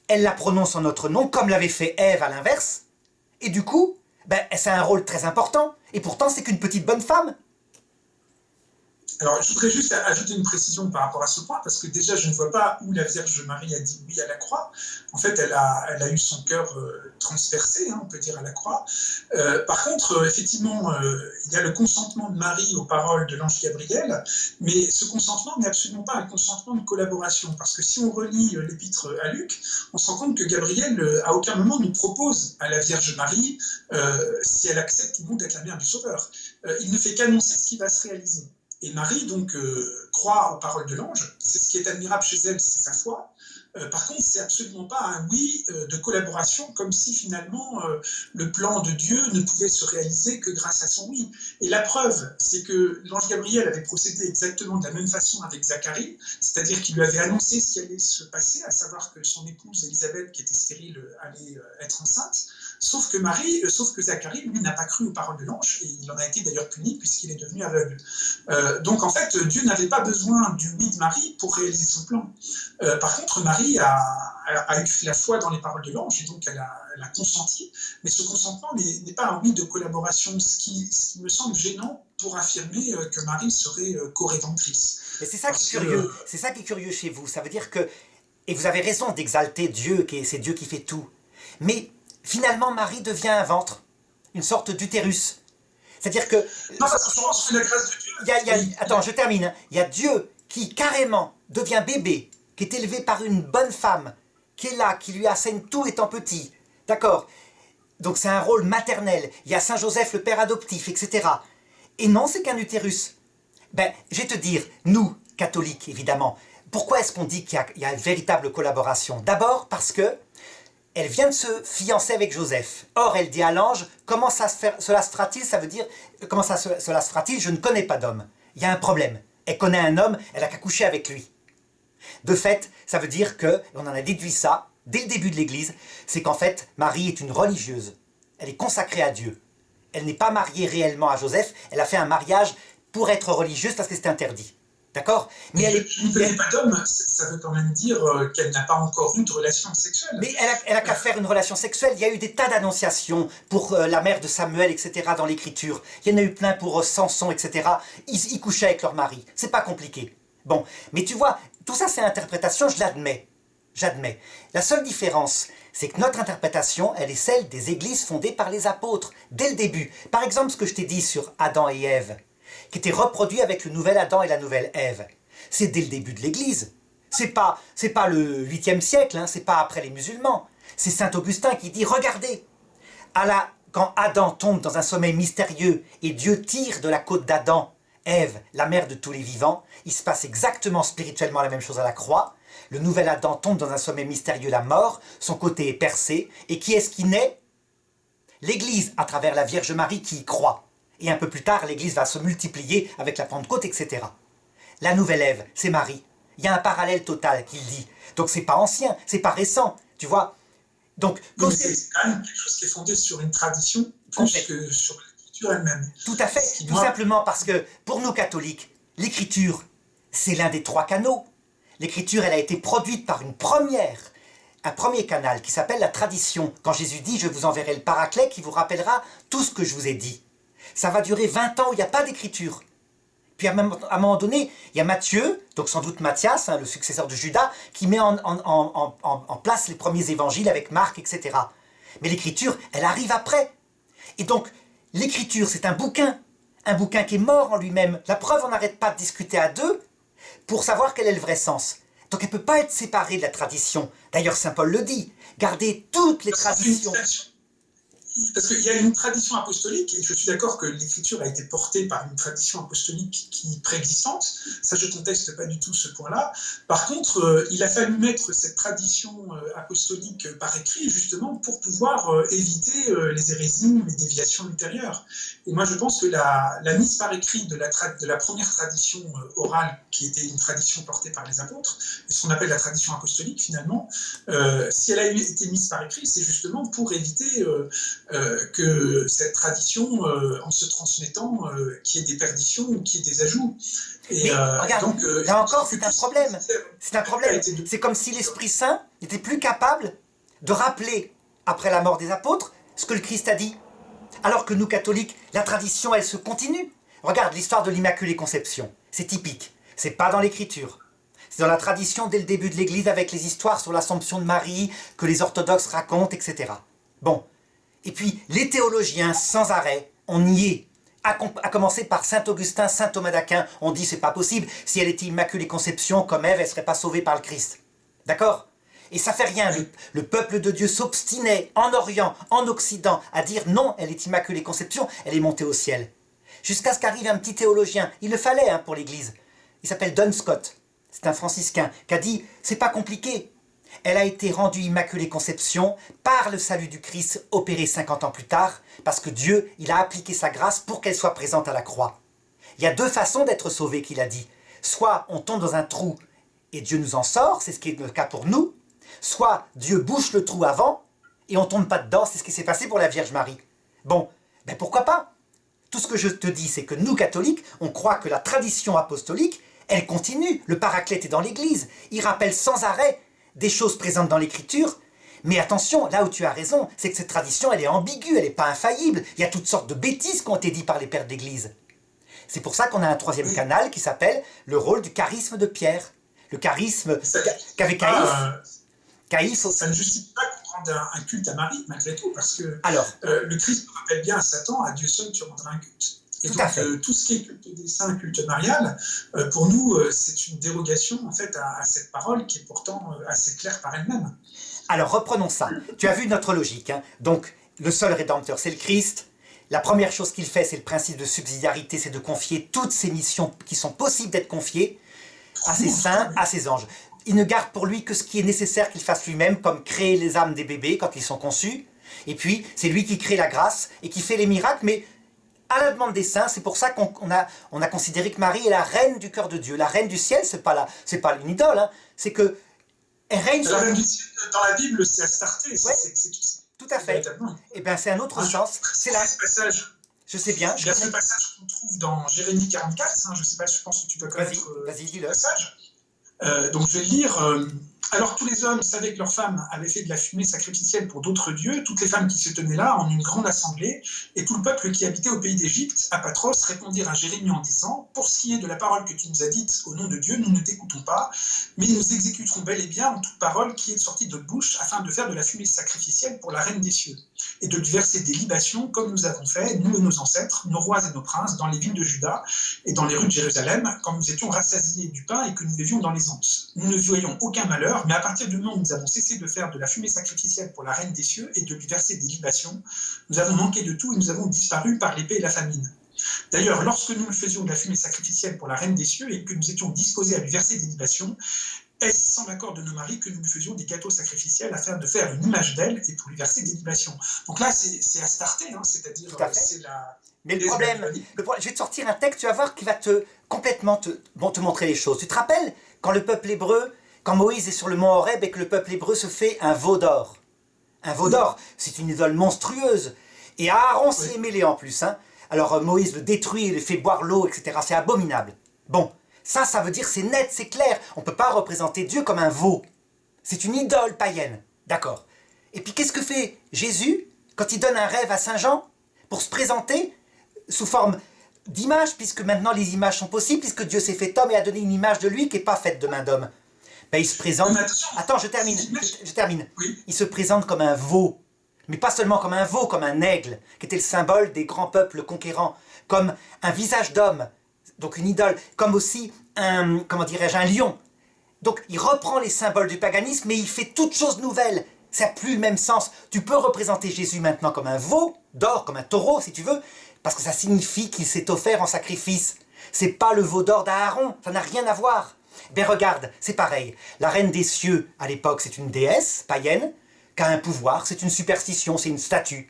A: elle la prononce en notre nom, comme l'avait fait Ève à l'inverse, et du coup, ben, c'est un rôle très important, et pourtant c'est qu'une petite bonne femme.
B: Alors, je voudrais juste ajouter une précision par rapport à ce point, parce que déjà, je ne vois pas où la Vierge Marie a dit oui à la croix. En fait, elle a eu son cœur transpercé, hein, on peut dire, à la croix. Par contre, effectivement, il y a le consentement de Marie aux paroles de l'ange Gabriel, mais ce consentement n'est absolument pas un consentement de collaboration, parce que si on relit l'épître à Luc, on se rend compte que Gabriel, à aucun moment, nous propose à la Vierge Marie, si elle accepte ou non d'être la mère du Sauveur. Il ne fait qu'annoncer ce qui va se réaliser. Et Marie, donc, croit aux paroles de l'ange. C'est ce qui est admirable chez elle, c'est sa foi. Par contre, c'est absolument pas un oui de collaboration, comme si finalement le plan de Dieu ne pouvait se réaliser que grâce à son oui. Et la preuve, c'est que l'ange Gabriel avait procédé exactement de la même façon avec Zacharie, c'est-à-dire qu'il lui avait annoncé ce qui allait se passer, à savoir que son épouse Élisabeth, qui était stérile, allait être enceinte. Sauf que Zacharie, lui, n'a pas cru aux paroles de l'ange, et il en a été d'ailleurs puni puisqu'il est devenu aveugle. Donc en fait, Dieu n'avait pas besoin du oui de Marie pour réaliser son plan. Par contre, Marie a eu la foi dans les paroles de l'ange, et donc elle a consenti, mais ce consentement n'est pas un oui de collaboration, ce qui me semble gênant pour affirmer que Marie serait co-rédemptrice.
A: Mais c'est ça qui est curieux, c'est ça qui est curieux chez vous, ça veut dire que, et vous avez raison d'exalter Dieu, c'est Dieu qui fait tout, mais finalement Marie devient un ventre, une sorte d'utérus. C'est-à-dire que...
B: Non, parce que je pense que la grâce de Dieu...
A: Attends, je termine. Il y a Dieu qui carrément devient bébé, qui est élevé par une bonne femme, qui est là, qui lui enseigne tout étant petit. D'accord? Donc c'est un rôle maternel. Il y a Saint Joseph, le père adoptif, etc. Et non, c'est qu'un utérus. Ben, je vais te dire, nous, catholiques, évidemment, pourquoi est-ce qu'on dit qu'il y a une véritable collaboration? D'abord parce que elle vient de se fiancer avec Joseph. Or, elle dit à l'ange, comment cela se fera-t-il? Ça veut dire, comment cela se fera-t-il? Je ne connais pas d'homme. Il y a un problème. Elle connaît un homme, elle n'a qu'à coucher avec lui. De fait, ça veut dire que, on en a déduit ça, dès le début de l'Église, c'est qu'en fait, Marie est une religieuse. Elle est consacrée à Dieu. Elle n'est pas mariée réellement à Joseph, elle a fait un mariage pour être religieuse parce que c'était interdit. D'accord?
B: Mais je ne connais pas d'homme, ça veut quand même dire qu'elle n'a pas encore eu de relation sexuelle.
A: Mais elle a qu'à faire une relation sexuelle. Il y a eu des tas d'annonciations pour la mère de Samuel, etc. dans l'Écriture. Il y en a eu plein pour Samson, etc. Ils couchaient avec leur mari. C'est pas compliqué. Bon, mais tu vois, tout ça c'est interprétation, je l'admets. J'admets. La seule différence, c'est que notre interprétation, elle est celle des églises fondées par les apôtres, dès le début. Par exemple, ce que je t'ai dit sur Adam et Ève, qui était reproduit avec le nouvel Adam et la nouvelle Ève. C'est dès le début de l'Église. C'est pas le 8e siècle, hein, c'est pas après les musulmans. C'est saint Augustin qui dit, regardez, quand Adam tombe dans un sommeil mystérieux et Dieu tire de la côte d'Adam Ève, la mère de tous les vivants, il se passe exactement spirituellement la même chose à la croix. Le nouvel Adam tombe dans un sommeil mystérieux, la mort, son côté est percé, et qui est-ce qui naît? L'Église, à travers la Vierge Marie qui y croit. Et un peu plus tard, l'Église va se multiplier avec la Pentecôte, etc. La nouvelle Ève, c'est Marie. Il y a un parallèle total qu'il dit. Donc c'est pas ancien, c'est pas récent, tu vois. Donc,
B: c'est quand même quelque chose qui est fondé sur une tradition plus que sur l'écriture elle-même.
A: Tout à fait, tout simplement parce que pour nous catholiques, l'écriture, c'est l'un des 3 canaux. L'écriture, elle a été produite par un premier canal qui s'appelle la tradition. Quand Jésus dit « Je vous enverrai le Paraclet qui vous rappellera tout ce que je vous ai dit ». Ça va durer 20 ans où il n'y a pas d'écriture. Puis à un moment donné, il y a Matthieu, donc sans doute Matthias, le successeur de Judas, qui met en place les premiers évangiles avec Marc, etc. Mais l'écriture, elle arrive après. Et donc, l'écriture, c'est un bouquin qui est mort en lui-même. La preuve, on n'arrête pas de discuter à deux pour savoir quel est le vrai sens. Donc elle ne peut pas être séparée de la tradition. D'ailleurs, saint Paul le dit, gardez toutes les traditions.
B: Parce qu'il y a une tradition apostolique, et je suis d'accord que l'écriture a été portée par une tradition apostolique qui est préexistante, ça je ne conteste pas du tout ce point-là. Par contre, il a fallu mettre cette tradition apostolique par écrit, justement, pour pouvoir éviter les hérésies, les déviations ultérieures. Et moi je pense que la mise par écrit de la première tradition orale, qui était une tradition portée par les apôtres, et ce qu'on appelle la tradition apostolique finalement, si elle a été mise par écrit, c'est justement pour éviter que cette tradition, en se transmettant, qu'il y ait des perditions ou qu'il y ait des ajouts.
A: Et regarde, donc, là encore, c'est un problème. C'est un problème. C'est comme si l'Esprit Saint n'était plus capable de rappeler, après la mort des apôtres, ce que le Christ a dit. Alors que nous, catholiques, la tradition, elle se continue. Regarde l'histoire de l'Immaculée Conception. C'est typique. C'est pas dans l'Écriture. C'est dans la tradition dès le début de l'Église avec les histoires sur l'Assomption de Marie que les orthodoxes racontent, etc. Bon. Et puis, les théologiens, sans arrêt, on y est. À commencer par saint Augustin, saint Thomas d'Aquin, on dit c'est pas possible, si elle était Immaculée Conception, comme Ève, elle serait pas sauvée par le Christ. D'accord? Et ça fait rien, le peuple de Dieu s'obstinait en Orient, en Occident, à dire non, elle est Immaculée Conception, elle est montée au ciel. Jusqu'à ce qu'arrive un petit théologien, il le fallait pour l'Église, il s'appelle Duns Scott, c'est un franciscain, qui a dit c'est pas compliqué. Elle a été rendue Immaculée Conception par le salut du Christ opéré 50 ans plus tard, parce que Dieu, il a appliqué sa grâce pour qu'elle soit présente à la croix. Il y a 2 façons d'être sauvé, qu'il a dit. Soit on tombe dans un trou et Dieu nous en sort, c'est ce qui est le cas pour nous, soit Dieu bouche le trou avant et on ne tombe pas dedans, c'est ce qui s'est passé pour la Vierge Marie. Bon, ben pourquoi pas? Tout ce que je te dis, c'est que nous, catholiques, on croit que la tradition apostolique, elle continue. Le Paraclet est dans l'Église, il rappelle sans arrêt des choses présentes dans l'Écriture, mais attention, là où tu as raison, c'est que cette tradition, elle est ambiguë, elle n'est pas infaillible, il y a toutes sortes de bêtises qui ont été dites par les pères d'Église. C'est pour ça qu'on a un 3e canal qui s'appelle le rôle du charisme de Pierre. Le charisme qu'avait Caïphe.
B: Ça ne justifie pas qu'on rende un culte à Marie, malgré tout, parce que le Christ rappelle bien à Satan, à Dieu seul tu rendras un culte. Et donc, tout ce qui est culte des saints, culte marial, pour nous, c'est une dérogation en fait à cette parole qui est pourtant assez claire par elle-même.
A: Alors, reprenons ça. Tu as vu notre logique. Donc, le seul rédempteur, c'est le Christ. La première chose qu'il fait, c'est le principe de subsidiarité, c'est de confier toutes ces missions qui sont possibles d'être confiées à ses saints, à ses anges. Il ne garde pour lui que ce qui est nécessaire qu'il fasse lui-même, comme créer les âmes des bébés quand ils sont conçus. Et puis, c'est lui qui crée la grâce et qui fait les miracles, mais à la demande des saints. C'est pour ça qu'on a considéré que Marie est la reine du cœur de Dieu. La reine du ciel, c'est pas une idole, c'est que elle règne sur...
B: La reine du ciel, dans la Bible, c'est Astarté.
A: Ouais, tout à fait. Et bien, c'est un autre sens. C'est là.
B: Passage.
A: Je sais bien.
B: Il y a ce passage qu'on trouve dans Jérémie 44. Je sais pas, je pense que tu dois connaître
A: dis-le.
B: Passage. Donc je vais le lire. Alors tous les hommes savaient que leurs femmes avaient fait de la fumée sacrificielle pour d'autres dieux, toutes les femmes qui se tenaient là en une grande assemblée, et tout le peuple qui habitait au pays d'Égypte, à Patros, répondirent à Jérémie en disant « Pour ce qui est de la parole que tu nous as dite au nom de Dieu, nous ne t'écoutons pas, mais nous exécuterons bel et bien en toute parole qui est sortie de notre bouche, afin de faire de la fumée sacrificielle pour la reine des cieux, et de lui verser des libations comme nous avons fait, nous et nos ancêtres, nos rois et nos princes, dans les villes de Juda et dans les rues de Jérusalem, quand nous étions rassasiés du pain et que nous vivions dans les anses. Nous ne voyions aucun malheur, mais à partir du moment où nous avons cessé de faire de la fumée sacrificielle pour la reine des cieux et de lui verser des libations, nous avons manqué de tout et nous avons disparu par l'épée et la famine. D'ailleurs, lorsque nous faisions de la fumée sacrificielle pour la reine des cieux et que nous étions disposés à lui verser des libations, est-ce sans l'accord de nos maris que nous lui faisions des gâteaux sacrificiels afin de faire une image d'elle et pour lui verser des libations. Donc là, c'est Astarté, hein, c'est-à-dire c'est la...
A: Mais le problème, je vais te sortir un texte, tu vas voir, qui va te complètement te montrer les choses. Tu te rappelles quand le peuple hébreu, quand Moïse est sur le mont Horeb et que le peuple hébreu se fait un veau d'or. Un veau d'or, c'est une idole monstrueuse. Et Aaron s'y est mêlé en plus. Hein. Alors Moïse le détruit, il le fait boire l'eau, etc. C'est abominable. Bon, ça veut dire c'est net, c'est clair. On ne peut pas représenter Dieu comme un veau. C'est une idole païenne. D'accord. Et puis qu'est-ce que fait Jésus quand il donne un rêve à Saint Jean pour se présenter sous forme d'image, puisque maintenant les images sont possibles, puisque Dieu s'est fait homme et a donné une image de lui qui n'est pas faite de main d'homme. Ben, il se présente... Attends, je termine.
B: Oui.
A: Il se présente comme un veau. Mais pas seulement comme un veau, comme un aigle, qui était le symbole des grands peuples conquérants, comme un visage d'homme, donc une idole, comme aussi un lion. Donc il reprend les symboles du paganisme, mais il fait toute chose nouvelle. Ça n'a plus le même sens. Tu peux représenter Jésus maintenant comme un veau d'or, comme un taureau si tu veux, parce que ça signifie qu'il s'est offert en sacrifice. C'est pas le veau d'or d'Aaron, ça n'a rien à voir. Ben regarde, c'est pareil. La reine des cieux, à l'époque, c'est une déesse païenne, qui a un pouvoir, c'est une superstition, c'est une statue.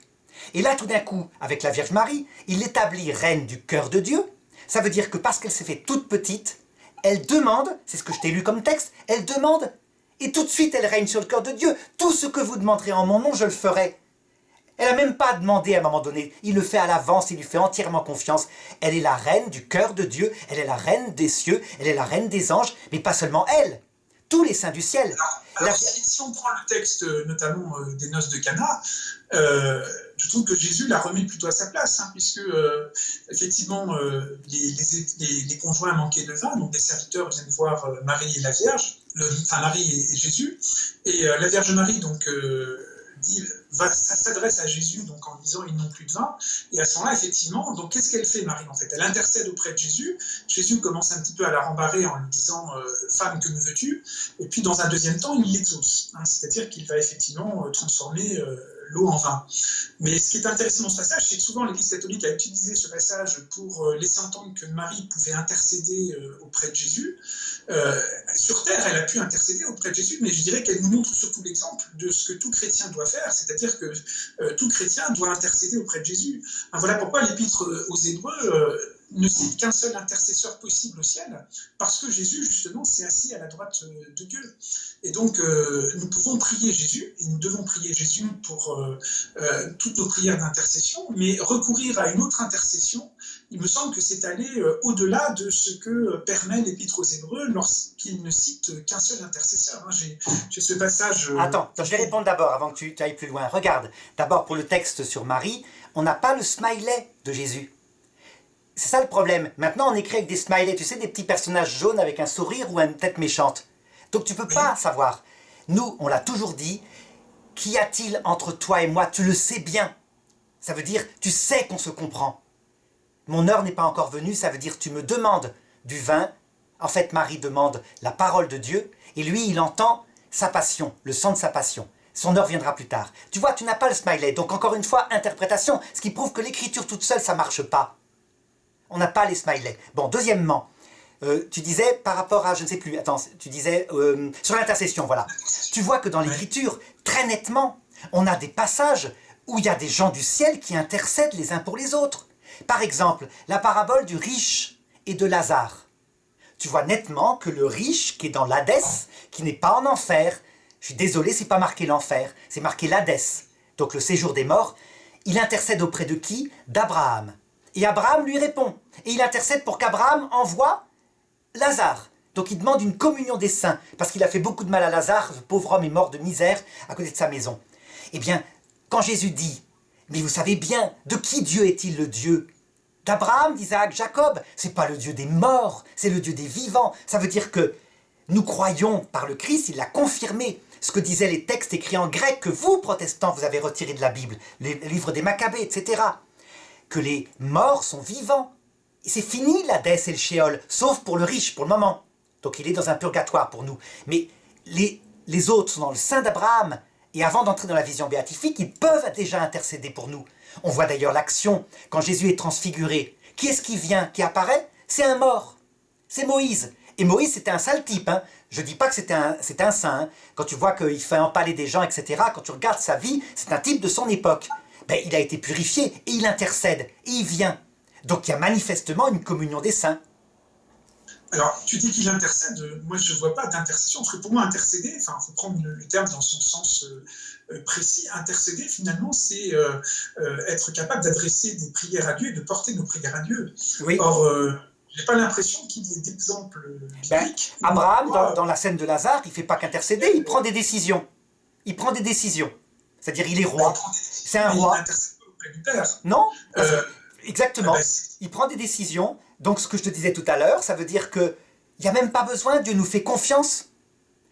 A: Et là, tout d'un coup, avec la Vierge Marie, il l'établit reine du cœur de Dieu. Ça veut dire que parce qu'elle s'est fait toute petite, elle demande, c'est ce que je t'ai lu comme texte, elle demande, et tout de suite elle règne sur le cœur de Dieu. Tout ce que vous demanderez en mon nom, je le ferai. Elle n'a même pas demandé à un moment donné, il le fait à l'avance, il lui fait entièrement confiance. Elle est la reine du cœur de Dieu, elle est la reine des cieux, elle est la reine des anges, mais pas seulement elle, tous les saints du ciel.
B: Alors si on prend le texte notamment des noces de Cana, je trouve que Jésus l'a remis plutôt à sa place, hein, puisque effectivement les conjoints manquaient de vin, donc les serviteurs viennent voir Marie et la Vierge, Marie et Jésus, et la Vierge Marie donc s'adresse à Jésus donc en disant ils n'ont plus de vin, et à ce moment-là effectivement, donc qu'est-ce qu'elle fait Marie en fait? Elle intercède auprès de Jésus. Jésus commence un petit peu à la rembarrer en lui disant femme, que me veux-tu? Et puis dans un deuxième temps il l'exauce, hein, c'est-à-dire qu'il va effectivement transformer l'eau en vin. Mais ce qui est intéressant dans ce passage, c'est que souvent l'Église catholique a utilisé ce passage pour laisser entendre que Marie pouvait intercéder auprès de Jésus. Sur terre, elle a pu intercéder auprès de Jésus, mais je dirais qu'elle nous montre surtout l'exemple de ce que tout chrétien doit faire, c'est-à-dire que tout chrétien doit intercéder auprès de Jésus. Voilà pourquoi l'épître aux Hébreux ne cite qu'un seul intercesseur possible au ciel, parce que Jésus, justement, s'est assis à la droite de Dieu. Et donc, nous pouvons prier Jésus, et nous devons prier Jésus pour toutes nos prières d'intercession, mais recourir à une autre intercession, il me semble que c'est aller au-delà de ce que permet l'Épître aux Hébreux lorsqu'il ne cite qu'un seul intercesseur. J'ai ce passage...
A: Attends, je vais répondre d'abord avant que tu ailles plus loin. Regarde, d'abord pour le texte sur Marie, on n'a pas le smiley de Jésus. C'est ça le problème. Maintenant, on écrit avec des smileys, tu sais, des petits personnages jaunes avec un sourire ou une tête méchante. Donc tu peux pas savoir. Nous, on l'a toujours dit, qu'y a-t-il entre toi et moi? Tu le sais bien. Ça veut dire, tu sais qu'on se comprend. Mon heure n'est pas encore venue, ça veut dire, tu me demandes du vin. En fait, Marie demande la parole de Dieu, et lui, il entend sa passion, le son de sa passion. Son heure viendra plus tard. Tu vois, tu n'as pas le smiley. Donc encore une fois, interprétation, ce qui prouve que l'écriture toute seule, ça ne marche pas. On n'a pas les smileys. Bon, deuxièmement, tu disais par rapport à, je ne sais plus, attends, tu disais sur l'intercession, voilà. Tu vois que dans l'écriture, très nettement, on a des passages où il y a des gens du ciel qui intercèdent les uns pour les autres. Par exemple, la parabole du riche et de Lazare. Tu vois nettement que le riche qui est dans l'Hadès, qui n'est pas en enfer, je suis désolé, c'est pas marqué l'enfer, c'est marqué l'Hadès, donc le séjour des morts, il intercède auprès de qui? D'Abraham. Et Abraham lui répond. Et il intercède pour qu'Abraham envoie Lazare. Donc il demande une communion des saints, parce qu'il a fait beaucoup de mal à Lazare, ce pauvre homme est mort de misère à côté de sa maison. Eh bien, quand Jésus dit, mais vous savez bien, de qui Dieu est-il le Dieu? D'Abraham, d'Isaac, Jacob. C'est pas le Dieu des morts, c'est le Dieu des vivants. Ça veut dire que nous croyons par le Christ, il l'a confirmé, ce que disaient les textes écrits en grec, que vous, protestants, vous avez retiré de la Bible, les livres des Maccabées, etc., que les morts sont vivants. Et c'est fini l'Hadès et le Shéol, sauf pour le riche, pour le moment. Donc il est dans un purgatoire pour nous. Mais les autres sont dans le sein d'Abraham, et avant d'entrer dans la vision béatifique, ils peuvent déjà intercéder pour nous. On voit d'ailleurs l'action, quand Jésus est transfiguré. Qui est-ce qui vient, qui apparaît? C'est un mort. C'est Moïse. Et Moïse, c'était un sale type. Hein. Je ne dis pas que c'est un saint. Hein. Quand tu vois qu'il fait empaler des gens, etc., quand tu regardes sa vie, c'est un type de son époque. Ben, il a été purifié et il intercède et il vient. Donc il y a manifestement une communion des saints.
B: Alors, tu dis qu'il intercède, moi je ne vois pas d'intercession, parce que pour moi intercéder, enfin il faut prendre le terme dans son sens précis, intercéder finalement c'est être capable d'adresser des prières à Dieu et de porter nos prières à Dieu.
A: Oui.
B: Or, je n'ai pas l'impression qu'il y ait d'exemples bibliques.
A: Ben, Abraham, dans la scène de Lazare, il ne fait pas qu'intercéder, il prend des décisions. Il prend des décisions. C'est-à-dire il est roi. C'est un roi.
B: Il n'intercède pas auprès du Père.
A: Non exactement.
B: Ben,
A: il prend des décisions. Donc ce que je te disais tout à l'heure, ça veut dire qu'il n'y a même pas besoin, Dieu nous fait confiance.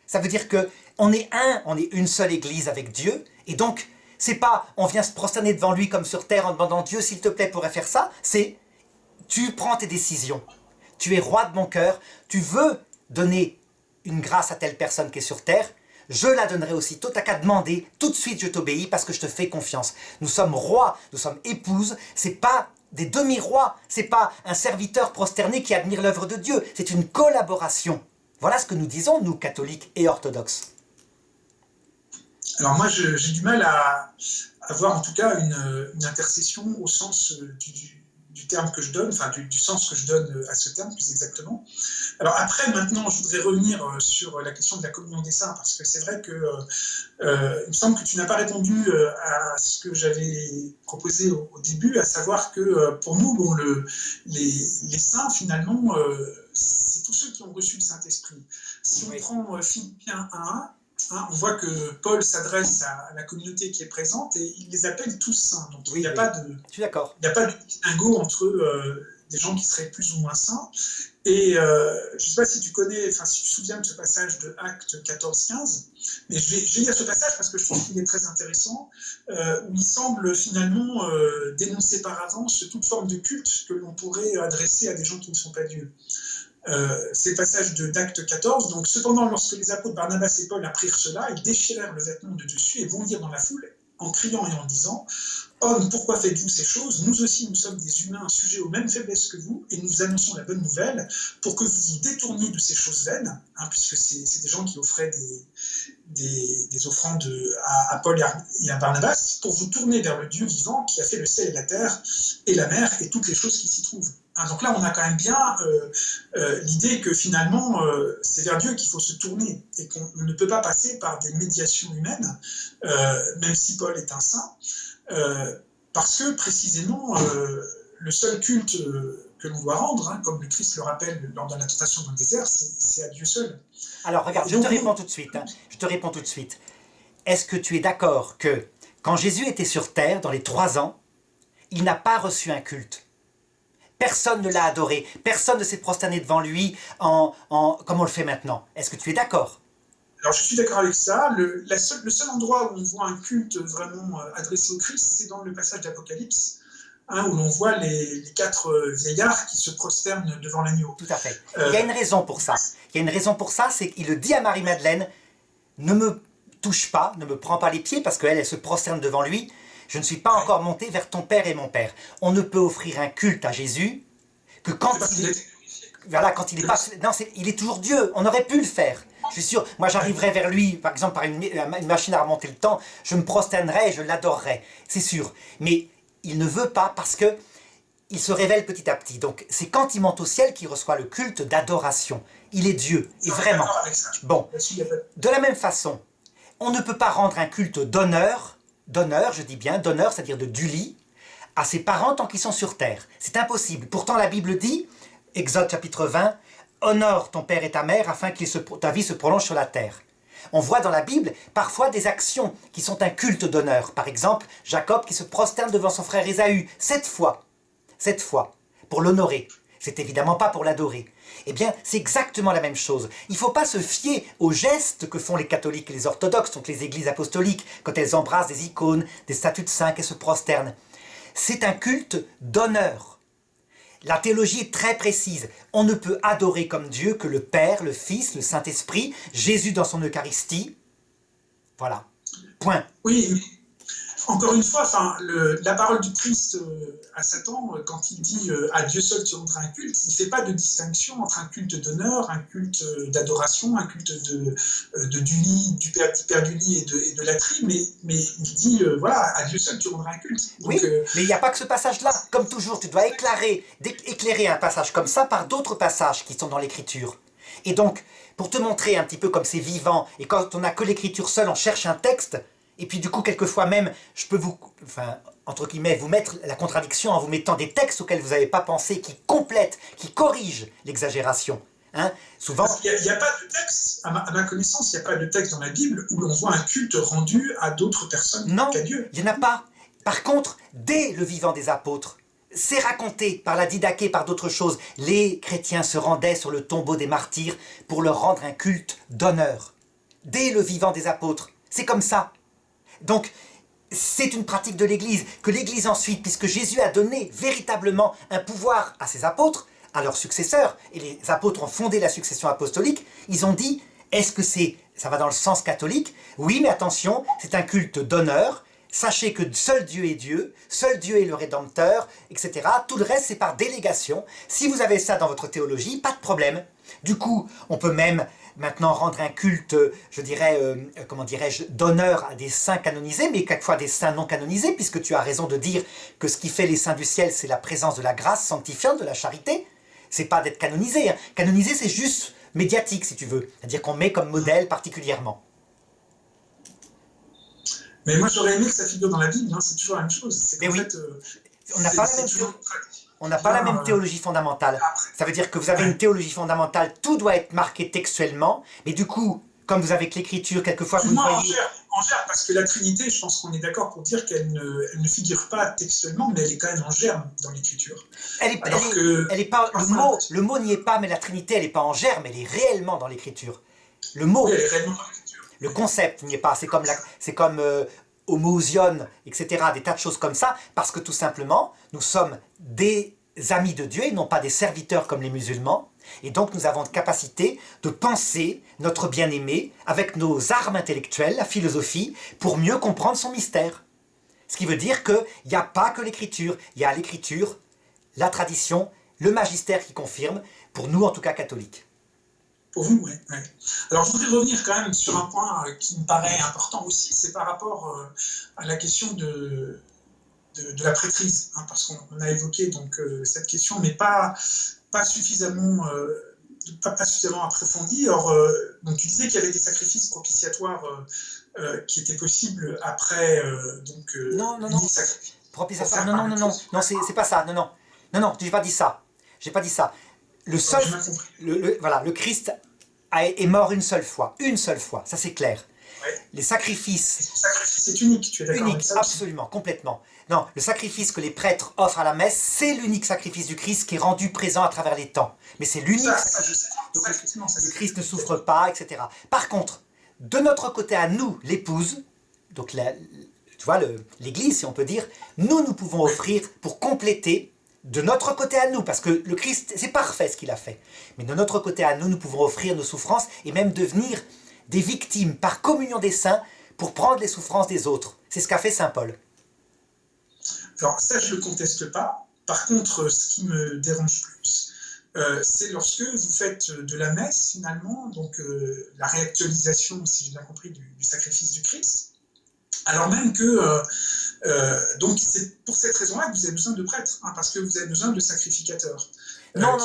A: Ça veut dire qu'on est on est une seule église avec Dieu. Et donc, c'est pas on vient se prosterner devant lui comme sur terre en demandant Dieu s'il te plaît pourrait faire ça. C'est tu prends tes décisions. Tu es roi de mon cœur. Tu veux donner une grâce à telle personne qui est sur terre. Je la donnerai aussitôt. T'as qu'à demander. Tout de suite je t'obéis parce que je te fais confiance. Nous sommes rois, nous sommes épouses. C'est pas des demi-rois, c'est pas un serviteur prosterné qui admire l'œuvre de Dieu, c'est une collaboration. Voilà ce que nous disons, nous, catholiques et orthodoxes.
B: Alors moi, j'ai du mal à avoir en tout cas une intercession au sens du terme que je donne, enfin du sens que je donne à ce terme plus exactement. Alors après, maintenant, je voudrais revenir sur la question de la communion des saints, parce que c'est vrai que il me semble que tu n'as pas répondu à ce que j'avais proposé au début, à savoir que pour nous, bon, les saints, finalement, c'est tous ceux qui ont reçu le Saint-Esprit. Si on prend Philippiens 1, on voit que Paul s'adresse à la communauté qui est présente et il les appelle tous saints. Donc il n'y a pas de distinguo entre des gens qui seraient plus ou moins saints. Et je ne sais pas si tu connais, enfin si tu te souviens de ce passage de Actes 14-15, mais je vais lire ce passage parce que je trouve qu'il est très intéressant, où il semble finalement dénoncer par avance toute forme de culte que l'on pourrait adresser à des gens qui ne sont pas Dieu. C'est le passage d'Acte 14. Donc, cependant, lorsque les apôtres Barnabas et Paul apprirent cela, ils déchirèrent le vêtement de dessus et bondirent dans la foule en criant et en disant « Hommes, pourquoi faites-vous ces choses? Nous aussi, nous sommes des humains sujets aux mêmes faiblesses que vous, et nous annonçons la bonne nouvelle pour que vous vous détourniez de ces choses vaines, puisque c'est des gens qui offraient des offrandes à Paul et à Barnabas, pour vous tourner vers le Dieu vivant qui a fait le ciel et la terre et la mer et toutes les choses qui s'y trouvent. » Donc là, on a quand même bien l'idée que finalement, c'est vers Dieu qu'il faut se tourner et qu'on ne peut pas passer par des médiations humaines, même si Paul est un saint, parce que précisément, le seul culte que l'on doit rendre, comme le Christ le rappelle lors de la tentation dans le désert, c'est à Dieu seul.
A: Alors regarde, je te réponds tout de suite. Je te réponds tout de suite. Est-ce que tu es d'accord que quand Jésus était sur terre, dans les 3 ans, il n'a pas reçu un culte? Personne ne l'a adoré, personne ne s'est prosterné devant lui comme on le fait maintenant. Est-ce que tu es d'accord?
B: Alors je suis d'accord avec ça. Le seul endroit où on voit un culte vraiment adressé au Christ, c'est dans le passage d'Apocalypse, où l'on voit les 4 vieillards qui se prosternent devant l'agneau.
A: Tout à fait. Il y a une raison pour ça. Il y a une raison pour ça, c'est qu'il le dit à Marie-Madeleine, ne me touche pas, ne me prends pas les pieds, parce qu'elle, elle se prosterne devant lui. Je ne suis pas encore monté vers ton Père et mon Père. On ne peut offrir un culte à Jésus que quand il est... Voilà, quand il est pas... Non, il est toujours Dieu. On aurait pu le faire. Je suis sûr, moi j'arriverais vers lui, par exemple par une machine à remonter le temps, je me prosternerais et je l'adorerais. C'est sûr. Mais il ne veut pas parce que il se révèle petit à petit. Donc c'est quand il monte au ciel qu'il reçoit le culte d'adoration. Il est Dieu. Et vraiment. Bon. De la même façon, on ne peut pas rendre un culte d'honneur, je dis bien d'honneur, c'est-à-dire de duli, à ses parents tant qu'ils sont sur terre. C'est impossible. Pourtant la Bible dit, Exode chapitre 20, honore ton père et ta mère afin que ta vie se prolonge sur la terre. On voit dans la Bible parfois des actions qui sont un culte d'honneur. Par exemple, Jacob qui se prosterne devant son frère Ésaü 7 fois, pour l'honorer. C'est évidemment pas pour l'adorer. Eh bien, c'est exactement la même chose. Il ne faut pas se fier aux gestes que font les catholiques et les orthodoxes, donc les églises apostoliques, quand elles embrassent des icônes, des statues de saints et se prosternent. C'est un culte d'honneur. La théologie est très précise. On ne peut adorer comme Dieu que le Père, le Fils, le Saint-Esprit, Jésus dans son Eucharistie. Voilà. Point.
B: Oui, Encore une fois, enfin, la parole du Christ à Satan, quand il dit à Dieu seul tu rendras un culte, il ne fait pas de distinction entre un culte d'honneur, un culte d'adoration, un culte du lit, du Père du lit et de la tri, mais il dit voilà, à Dieu seul tu rendras un culte. Donc,
A: Oui, mais il n'y a pas que ce passage-là. Comme toujours, tu dois éclairer un passage comme ça par d'autres passages qui sont dans l'Écriture. Et donc, pour te montrer un petit peu comme c'est vivant, et quand on n'a que l'Écriture seule, on cherche un texte, et puis du coup, quelquefois même, je peux vous, enfin, entre guillemets, vous mettre la contradiction en vous mettant des textes auxquels vous n'avez pas pensé, qui complètent, qui corrigent l'exagération. Hein, souvent...
B: Parce qu'il n'y a pas de texte, à ma connaissance, il n'y a pas de texte dans la Bible où l'on voit un culte rendu à d'autres personnes qu'à Dieu.
A: Il n'y en a pas. Par contre, dès le vivant des apôtres, c'est raconté par la Didaché, par d'autres choses, les chrétiens se rendaient sur le tombeau des martyrs pour leur rendre un culte d'honneur. Dès le vivant des apôtres. C'est comme ça. Donc, c'est une pratique de l'Église, que l'Église ensuite, puisque Jésus a donné véritablement un pouvoir à ses apôtres, à leurs successeurs, et les apôtres ont fondé la succession apostolique, ils ont dit, est-ce que ça va dans le sens catholique? Oui, mais attention, c'est un culte d'honneur, sachez que seul Dieu est le Rédempteur, etc. Tout le reste, c'est par délégation. Si vous avez ça dans votre théologie, pas de problème. Du coup, on peut même maintenant rendre un culte, je dirais, comment dirais-je, d'honneur à des saints canonisés, mais quelquefois des saints non canonisés, puisque tu as raison de dire que ce qui fait les saints du ciel, c'est la présence de la grâce sanctifiante, de la charité. C'est pas d'être canonisé. Hein. Canonisé, c'est juste médiatique, si tu veux. C'est-à-dire qu'on met comme modèle particulièrement.
B: Mais moi, j'aurais aimé que ça figure dans la Bible, hein, c'est toujours la même chose. C'est qu'en fait,
A: on n'a pas la même théologie fondamentale. Ça veut dire que vous avez une théologie fondamentale, tout doit être marqué textuellement, mais du coup, comme vous avez que l'écriture, quelquefois vous voyez...
B: En germe, parce que la Trinité, je pense qu'on est d'accord pour dire qu'elle ne figure pas textuellement, mais elle est quand même en germe dans l'écriture.
A: Le mot n'y est pas, mais la Trinité, elle n'est pas en germe, elle est réellement dans l'écriture. Le mot,
B: oui, elle est réellement dans l'écriture.
A: Le concept n'y est pas, c'est comme homoousion, etc., des tas de choses comme ça, parce que tout simplement, nous sommes des amis de Dieu et non pas des serviteurs comme les musulmans, et donc nous avons la capacité de penser notre bien-aimé avec nos armes intellectuelles, la philosophie, pour mieux comprendre son mystère. Ce qui veut dire qu'il n'y a pas que l'écriture, il y a l'écriture, la tradition, le magistère qui confirme, pour nous en tout cas catholiques.
B: Pour vous, oui. Ouais. Alors, je voudrais revenir quand même sur un point qui me paraît important aussi, c'est par rapport à la question de la prêtrise, hein, parce qu'on a évoqué donc cette question, mais pas suffisamment approfondie. Or, donc tu disais qu'il y avait des sacrifices propitiatoires qui étaient possibles après
A: non. Propitiatoire, non, c'est pas ça, non, j'ai pas dit ça. J'ai pas dit ça. Le Christ est mort une seule fois, ça c'est clair.
B: Ouais.
A: Les sacrifices...
B: Le sacrifice est unique, tu es d'accord avec ça?
A: Absolument, complètement. Non, le sacrifice que les prêtres offrent à la messe, c'est l'unique sacrifice du Christ qui est rendu présent à travers les temps. Mais c'est l'unique sacrifice. Donc, le Christ ne souffre pas, etc. Par contre, de notre côté à nous, l'épouse, donc tu vois, l'Église, si on peut dire, nous pouvons offrir pour compléter de notre côté à nous, parce que le Christ, c'est parfait ce qu'il a fait. Mais de notre côté à nous, nous pouvons offrir nos souffrances et même devenir des victimes par communion des saints pour prendre les souffrances des autres. C'est ce qu'a fait saint Paul.
B: Alors ça, je ne le conteste pas. Par contre, ce qui me dérange plus, c'est lorsque vous faites de la messe, finalement, donc la réactualisation, si j'ai bien compris, du sacrifice du Christ, alors même que donc c'est pour cette raison-là que vous avez besoin de prêtres, hein, parce que vous avez besoin de sacrificateurs.
A: Non.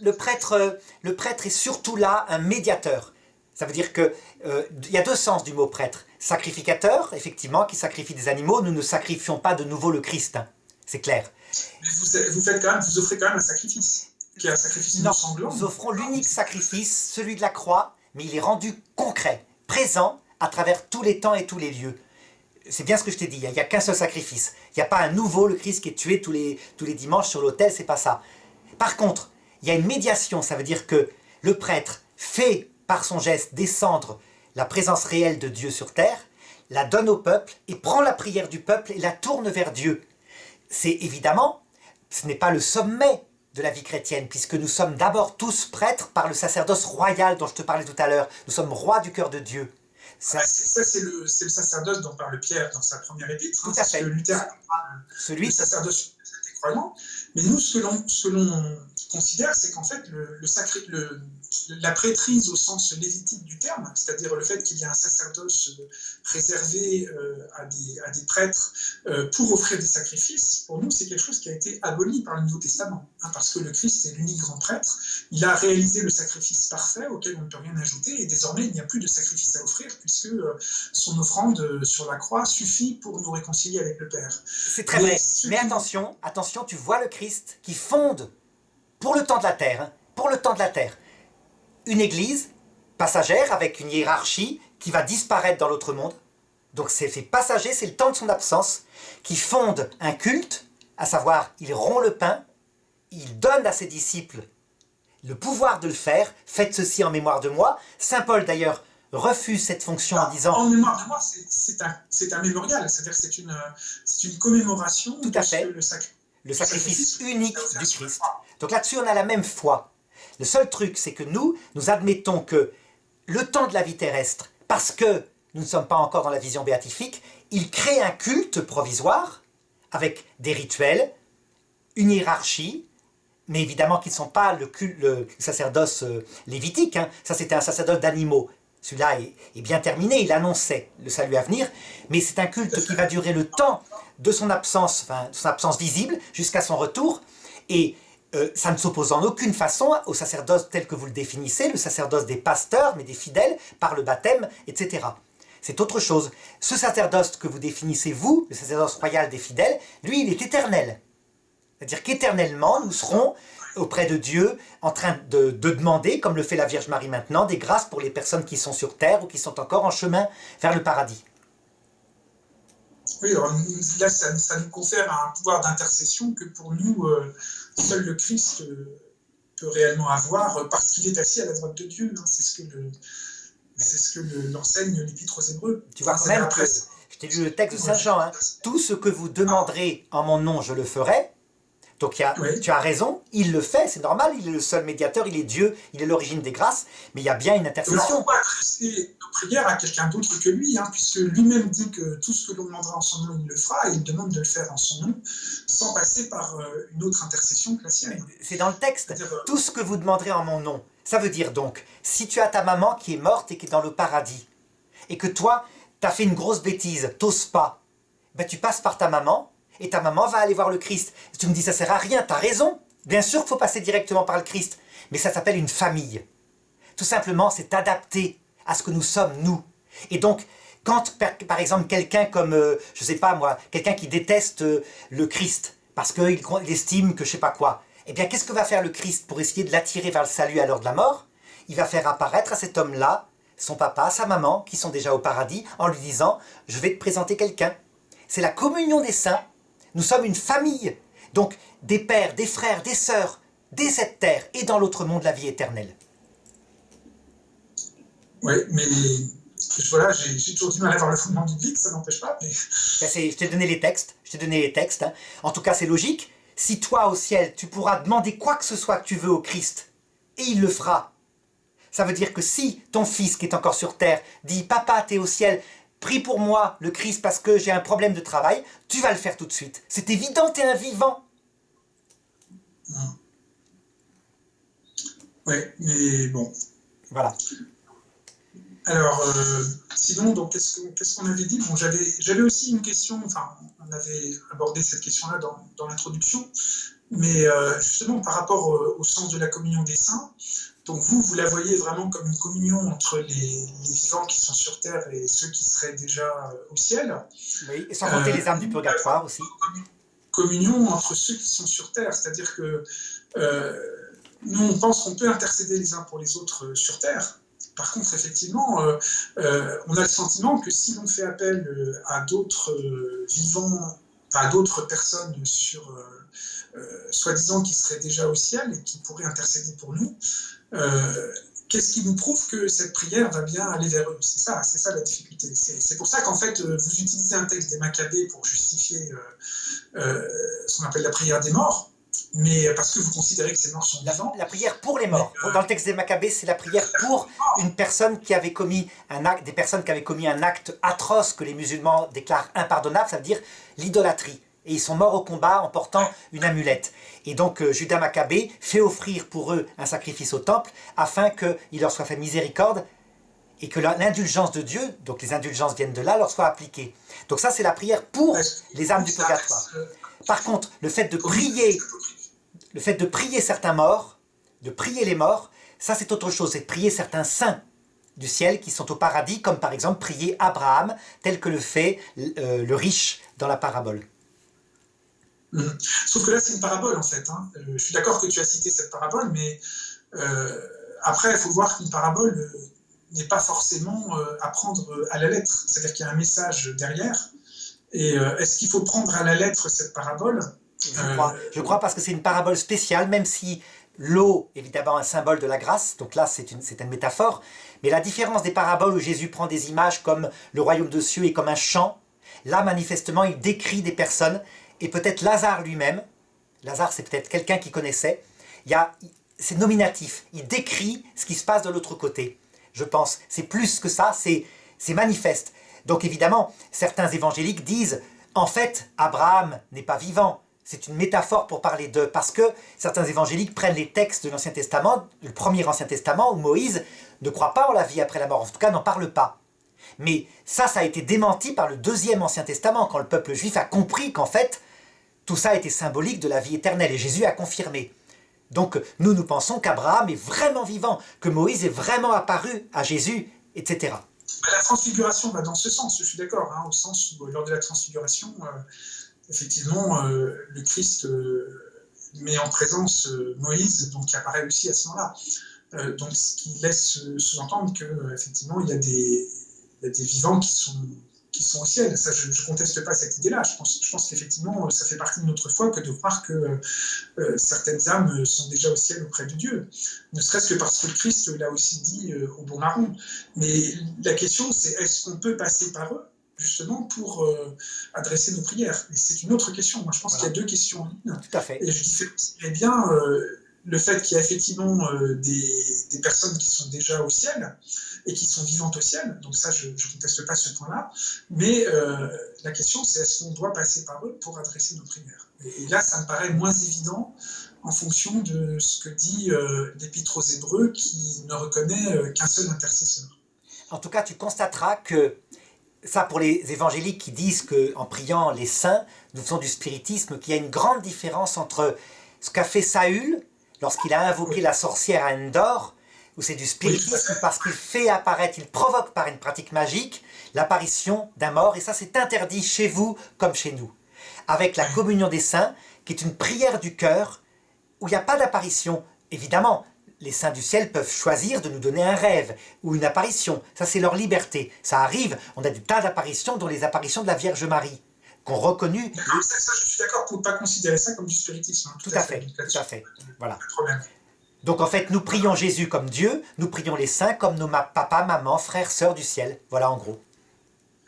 A: Le prêtre est surtout là un médiateur. Ça veut dire qu'il y a deux sens du mot prêtre. Sacrificateur, effectivement, qui sacrifie des animaux. Nous ne sacrifions pas de nouveau le Christ, hein. C'est clair.
B: Mais vous offrez quand même un sacrifice, qui est un sacrifice non sanglant.
A: Nous offrons l'unique sacrifice, celui de la croix, mais il est rendu concret, présent, à travers tous les temps et tous les lieux. C'est bien ce que je t'ai dit, il n'y a qu'un seul sacrifice. Il n'y a pas un nouveau, le Christ qui est tué tous les dimanches sur l'autel, c'est pas ça. Par contre, il y a une médiation, ça veut dire que le prêtre fait par son geste descendre la présence réelle de Dieu sur terre, la donne au peuple et prend la prière du peuple et la tourne vers Dieu. C'est évidemment, ce n'est pas le sommet de la vie chrétienne, puisque nous sommes d'abord tous prêtres par le sacerdoce royal dont je te parlais tout à l'heure. Nous sommes rois du cœur de Dieu. Ça,
B: c'est le sacerdoce dont parle Pierre dans sa première épître.
A: Tout à fait.
B: Luther
A: celui
B: le sacerdoce des croyants. Mais nous, ce que l'on considère, c'est qu'en fait, la prêtrise au sens lévitique du terme, c'est-à-dire le fait qu'il y ait un sacerdoce réservé à des prêtres pour offrir des sacrifices, pour nous, c'est quelque chose qui a été aboli par le Nouveau Testament, parce que le Christ est l'unique grand prêtre. Il a réalisé le sacrifice parfait auquel on ne peut rien ajouter, et désormais, il n'y a plus de sacrifice à offrir, puisque son offrande sur la croix suffit pour nous réconcilier avec le Père.
A: C'est très vrai. Mais attention, tu vois le Christ qui fonde pour le temps de la terre, une église passagère avec une hiérarchie qui va disparaître dans l'autre monde. Donc c'est passager, c'est le temps de son absence, qui fonde un culte, à savoir il rompt le pain, il donne à ses disciples le pouvoir de le faire, faites ceci en mémoire de moi. Saint Paul d'ailleurs refuse cette fonction en disant...
B: En mémoire de moi, c'est un mémorial, c'est-à-dire que c'est une commémoration
A: tout à fait.
B: Le
A: sacrifice unique du Christ. Donc là-dessus, on a la même foi. Le seul truc, c'est que nous admettons que le temps de la vie terrestre, parce que nous ne sommes pas encore dans la vision béatifique, il crée un culte provisoire, avec des rituels, une hiérarchie, mais évidemment qui ne sont pas le sacerdoce lévitique. Hein. Ça, c'était un sacerdoce d'animaux. Celui-là est bien terminé, il annonçait le salut à venir, mais c'est un culte qui va durer le temps de son absence, enfin de son absence visible, jusqu'à son retour, et ça ne s'oppose en aucune façon au sacerdoce tel que vous le définissez, le sacerdoce des pasteurs, mais des fidèles, par le baptême, etc. C'est autre chose. Ce sacerdoce que vous définissez, vous, le sacerdoce royal des fidèles, lui, il est éternel. C'est-à-dire qu'éternellement, nous serons auprès de Dieu, en train de demander, comme le fait la Vierge Marie maintenant, des grâces pour les personnes qui sont sur terre ou qui sont encore en chemin vers le paradis.
B: Oui, alors là, ça nous confère un pouvoir d'intercession que pour nous, seul le Christ peut réellement avoir, parce qu'il est assis à la droite de Dieu. Hein. C'est ce que l'enseigne l'Épître aux Hébreux.
A: Tu vois, quand même, je t'ai lu le texte de Saint Jean, hein. Tout ce que vous demanderez en mon nom, je le ferai. Donc tu as raison, il le fait, c'est normal, il est le seul médiateur, il est Dieu, il est l'origine des grâces, mais il y a bien une intercession.
B: Alors, on ne peut pas adresser nos prières à quelqu'un d'autre que lui, puisque lui-même dit que tout ce que l'on demandera en son nom, il le fera, et il demande de le faire en son nom, sans passer par une autre intercession que la sienne.
A: C'est dans le texte, tout ce que vous demanderez en mon nom. Ça veut dire donc, si tu as ta maman qui est morte et qui est dans le paradis, et que toi, tu as fait une grosse bêtise, t'oses pas, ben tu passes par ta maman, et ta maman va aller voir le Christ. Tu me dis, ça sert à rien, tu as raison. Bien sûr qu'il faut passer directement par le Christ, mais ça s'appelle une famille. Tout simplement, c'est adapté à ce que nous sommes, nous. Et donc, quand, par exemple, quelqu'un comme, je sais pas moi, quelqu'un qui déteste le Christ, parce qu'il estime que je sais pas quoi, eh bien, qu'est-ce que va faire le Christ pour essayer de l'attirer vers le salut à l'heure de la mort? Il va faire apparaître à cet homme-là, son papa, sa maman, qui sont déjà au paradis, en lui disant, je vais te présenter quelqu'un. C'est la communion des saints. Nous sommes une famille, donc des pères, des frères, des sœurs, dès cette terre et dans l'autre monde, la vie éternelle.
B: Oui, mais voilà, j'ai toujours du mal à voir le fondement biblique, ça n'empêche pas. Mais...
A: Ben je t'ai donné les textes, hein. En tout cas, c'est logique. Si toi, au ciel, tu pourras demander quoi que ce soit que tu veux au Christ, et il le fera. Ça veut dire que si ton fils qui est encore sur terre dit « Papa, t'es au ciel », prie pour moi, le Christ, parce que j'ai un problème de travail, tu vas le faire tout de suite. C'est évident, tu es un vivant.
B: Oui, mais bon.
A: Voilà.
B: Alors, sinon, donc, qu'est-ce qu'on avait dit? Bon, j'avais aussi une question, enfin, on avait abordé cette question-là dans l'introduction, mais justement, par rapport au sens de la communion des saints, donc vous la voyez vraiment comme une communion entre les vivants qui sont sur Terre et ceux qui seraient déjà au ciel.
A: Oui, et sans compter les âmes du purgatoire aussi.
B: Communion entre ceux qui sont sur Terre, c'est-à-dire que nous, on pense qu'on peut intercéder les uns pour les autres sur Terre. Par contre, effectivement, on a le sentiment que si l'on fait appel à d'autres vivants, à d'autres personnes soi-disant qui seraient déjà au ciel et qui pourraient intercéder pour nous, qu'est-ce qui nous prouve que cette prière va bien aller vers eux? C'est ça la difficulté. C'est pour ça qu'en fait, vous utilisez un texte des Maccabées pour justifier ce qu'on appelle la prière des morts, mais parce que vous considérez que ces morts sont vivants.
A: La prière pour les morts. Dans le texte des Maccabées, c'est la prière pour une personne qui avait commis un acte, des personnes qui avaient commis un acte atroce que les musulmans déclarent impardonnable, ça veut dire l'idolâtrie. Et ils sont morts au combat en portant une amulette. Et donc Judas Maccabée fait offrir pour eux un sacrifice au temple afin qu'il leur soit fait miséricorde et que l'indulgence de Dieu, donc les indulgences viennent de là, leur soit appliquée. Donc ça c'est la prière pour les âmes du purgatoire. Par contre, le fait de prier certains morts, de prier les morts, ça c'est autre chose, c'est de prier certains saints du ciel qui sont au paradis, comme par exemple prier Abraham, tel que le fait le riche dans la parabole.
B: Sauf que là, c'est une parabole, en fait. Hein. Je suis d'accord que tu as cité cette parabole, mais après, il faut voir qu'une parabole n'est pas forcément à prendre à la lettre. C'est-à-dire qu'il y a un message derrière. Et est-ce qu'il faut prendre à la lettre cette parabole ?
A: Je crois parce que c'est une parabole spéciale, même si l'eau, évidemment, est un symbole de la grâce, donc là, c'est une métaphore. Mais la différence des paraboles où Jésus prend des images comme le royaume de cieux et comme un champ, là, manifestement, il décrit des personnes. Et peut-être Lazare lui-même, Lazare c'est peut-être quelqu'un qu'il connaissait, c'est nominatif, il décrit ce qui se passe de l'autre côté, je pense. C'est plus que ça, c'est manifeste. Donc évidemment, certains évangéliques disent, en fait, Abraham n'est pas vivant, c'est une métaphore pour parler d'eux, parce que certains évangéliques prennent les textes de l'Ancien Testament, le premier Ancien Testament, où Moïse ne croit pas en la vie après la mort, en tout cas n'en parle pas. Mais ça a été démenti par le deuxième Ancien Testament, quand le peuple juif a compris qu'en fait, tout ça était symbolique de la vie éternelle, et Jésus a confirmé. Donc nous pensons qu'Abraham est vraiment vivant, que Moïse est vraiment apparu à Jésus, etc.
B: La transfiguration va dans ce sens, je suis d'accord, hein, au sens où lors de la transfiguration, effectivement, le Christ met en présence Moïse, donc qui apparaît aussi à ce moment-là. Donc ce qui laisse sous-entendre qu'effectivement, il y a des vivants qui sont au ciel. Ça, je ne conteste pas cette idée-là. Je pense qu'effectivement, ça fait partie de notre foi que de croire que certaines âmes sont déjà au ciel auprès de Dieu. Ne serait-ce que parce que le Christ l'a aussi dit au bon marron. Mais la question, c'est est-ce qu'on peut passer par eux, justement, pour adresser nos prières? Et c'est une autre question. Moi, je pense qu'il y a deux questions en ligne.
A: Tout à fait.
B: Et je différencierais bien le fait qu'il y a effectivement des personnes qui sont déjà au ciel et qui sont vivantes au ciel, donc ça je ne conteste pas ce point-là, mais la question c'est est-ce qu'on doit passer par eux pour adresser nos prières, et là ça me paraît moins évident en fonction de ce que dit l'Épître aux Hébreux qui ne reconnaît qu'un seul intercesseur.
A: En tout cas tu constateras que ça pour les évangéliques qui disent qu'en priant les saints, nous faisons du spiritisme, qu'il y a une grande différence entre ce qu'a fait Saül lorsqu'il a invoqué la sorcière à Endor, où c'est du spiritisme parce qu'il fait apparaître, il provoque par une pratique magique l'apparition d'un mort, et ça c'est interdit chez vous comme chez nous. Avec la communion des saints, qui est une prière du cœur, où il n'y a pas d'apparition. Évidemment, les saints du ciel peuvent choisir de nous donner un rêve ou une apparition, ça c'est leur liberté. Ça arrive, on a des tas d'apparitions, dont les apparitions de la Vierge Marie, qu'on reconnu...
B: Ça, je suis d'accord pour ne pas considérer ça comme du spiritisme. Hein,
A: tout à fait, tout à fait. Voilà.
B: Pas de problème.
A: Donc en fait, nous prions Jésus comme Dieu, nous prions les saints comme nos papas, mamans, frères, sœurs du ciel. Voilà en gros.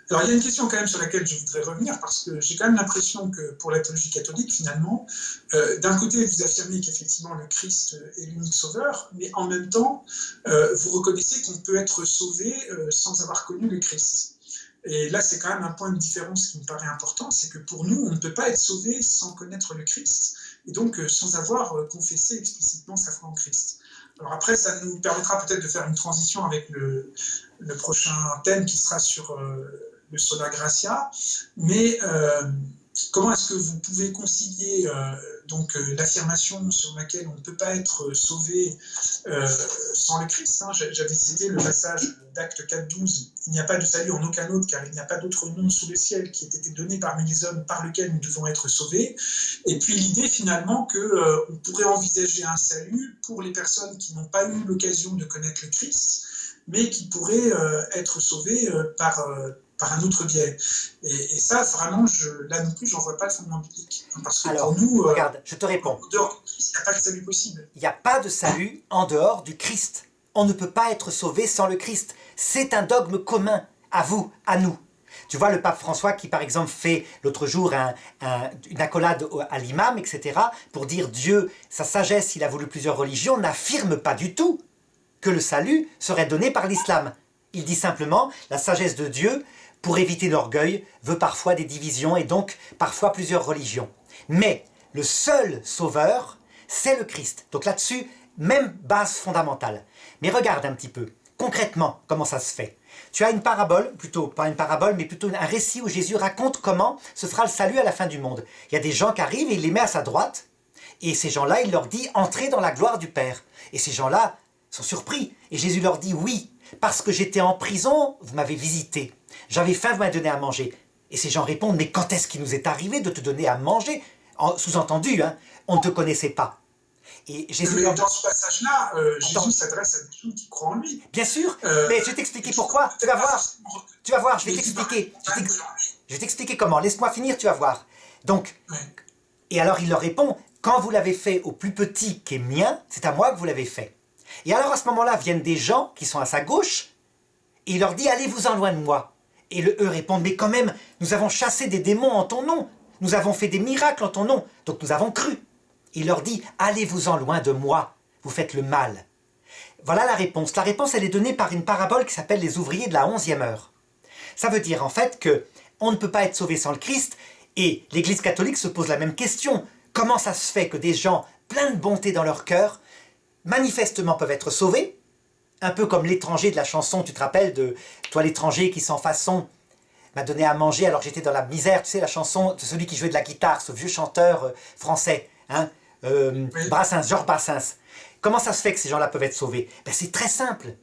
B: Alors il y a une question quand même sur laquelle je voudrais revenir, parce que j'ai quand même l'impression que pour la théologie catholique, finalement, d'un côté vous affirmez qu'effectivement le Christ est l'unique sauveur, mais en même temps, vous reconnaissez qu'on peut être sauvé sans avoir connu le Christ. Et là, c'est quand même un point de différence qui me paraît important, c'est que pour nous, on ne peut pas être sauvé sans connaître le Christ, et donc sans avoir confessé explicitement sa foi en Christ. Alors après, ça nous permettra peut-être de faire une transition avec le prochain thème qui sera sur le Sola Gratia, mais comment est-ce que vous pouvez concilier l'affirmation sur laquelle on ne peut pas être sauvé sans le Christ, hein. J'avais cité le passage d'Actes 4.12, il n'y a pas de salut en aucun autre, car il n'y a pas d'autre nom sous le ciel qui ait été donné parmi les hommes par lequel nous devons être sauvés. Et puis l'idée finalement qu'on pourrait envisager un salut pour les personnes qui n'ont pas eu l'occasion de connaître le Christ, mais qui pourraient être sauvées par un autre biais. Et ça, vraiment, là non plus, j'en vois pas le fondement biblique. Parce que
A: alors,
B: pour nous,
A: regarde, je te réponds.
B: En dehors du Christ, il n'y a pas de salut possible.
A: Il n'y a pas de salut en dehors du Christ. On ne peut pas être sauvé sans le Christ. C'est un dogme commun à vous, à nous. Tu vois le pape François qui, par exemple, fait l'autre jour une accolade à l'imam, etc., pour dire Dieu, sa sagesse, il a voulu plusieurs religions, n'affirme pas du tout que le salut serait donné par l'islam. Il dit simplement, la sagesse de Dieu, pour éviter l'orgueil, veut parfois des divisions et donc parfois plusieurs religions. Mais le seul sauveur, c'est le Christ. Donc là-dessus, même base fondamentale. Mais regarde un petit peu, concrètement, comment ça se fait. Tu as une parabole, plutôt, pas une parabole, mais plutôt un récit où Jésus raconte comment se fera le salut à la fin du monde. Il y a des gens qui arrivent et il les met à sa droite, et ces gens-là, il leur dit « Entrez dans la gloire du Père ». Et ces gens-là sont surpris, et Jésus leur dit « Oui, parce que j'étais en prison, vous m'avez visité. J'avais faim, vous m'avez donné à manger. » Et ces gens répondent « Mais quand est-ce qu'il nous est arrivé de te donner à manger ?» Sous-entendu, hein, on ne te connaissait pas. Et Jésus
B: mais dans ce passage-là, Jésus s'adresse à des gens qui croient en lui.
A: Bien sûr, mais je vais t'expliquer pourquoi. Tu vas voir, je vais t'expliquer. Je vais t'expliquer comment. Laisse-moi finir, tu vas voir. Donc, et alors il leur répond, quand vous l'avez fait au plus petit qui est mien, c'est à moi que vous l'avez fait. Et alors à ce moment-là viennent des gens qui sont à sa gauche, et il leur dit, allez-vous-en loin de moi. Et eux répondent, mais quand même, nous avons chassé des démons en ton nom. Nous avons fait des miracles en ton nom, donc nous avons cru. Il leur dit, allez-vous-en loin de moi, vous faites le mal. Voilà la réponse. La réponse, elle est donnée par une parabole qui s'appelle les ouvriers de la 11e heure. Ça veut dire en fait que on ne peut pas être sauvé sans le Christ, et l'Église catholique se pose la même question. Comment ça se fait que des gens pleins de bonté dans leur cœur, manifestement peuvent être sauvés, un peu comme l'étranger de la chanson, tu te rappelles de « Toi l'étranger qui sans façon m'a donné à manger alors que j'étais dans la misère », tu sais la chanson de celui qui jouait de la guitare, ce vieux chanteur français, hein, Brassens, Georges Brassens. Comment ça se fait que ces gens-là peuvent être sauvés? Ben, c'est très simple.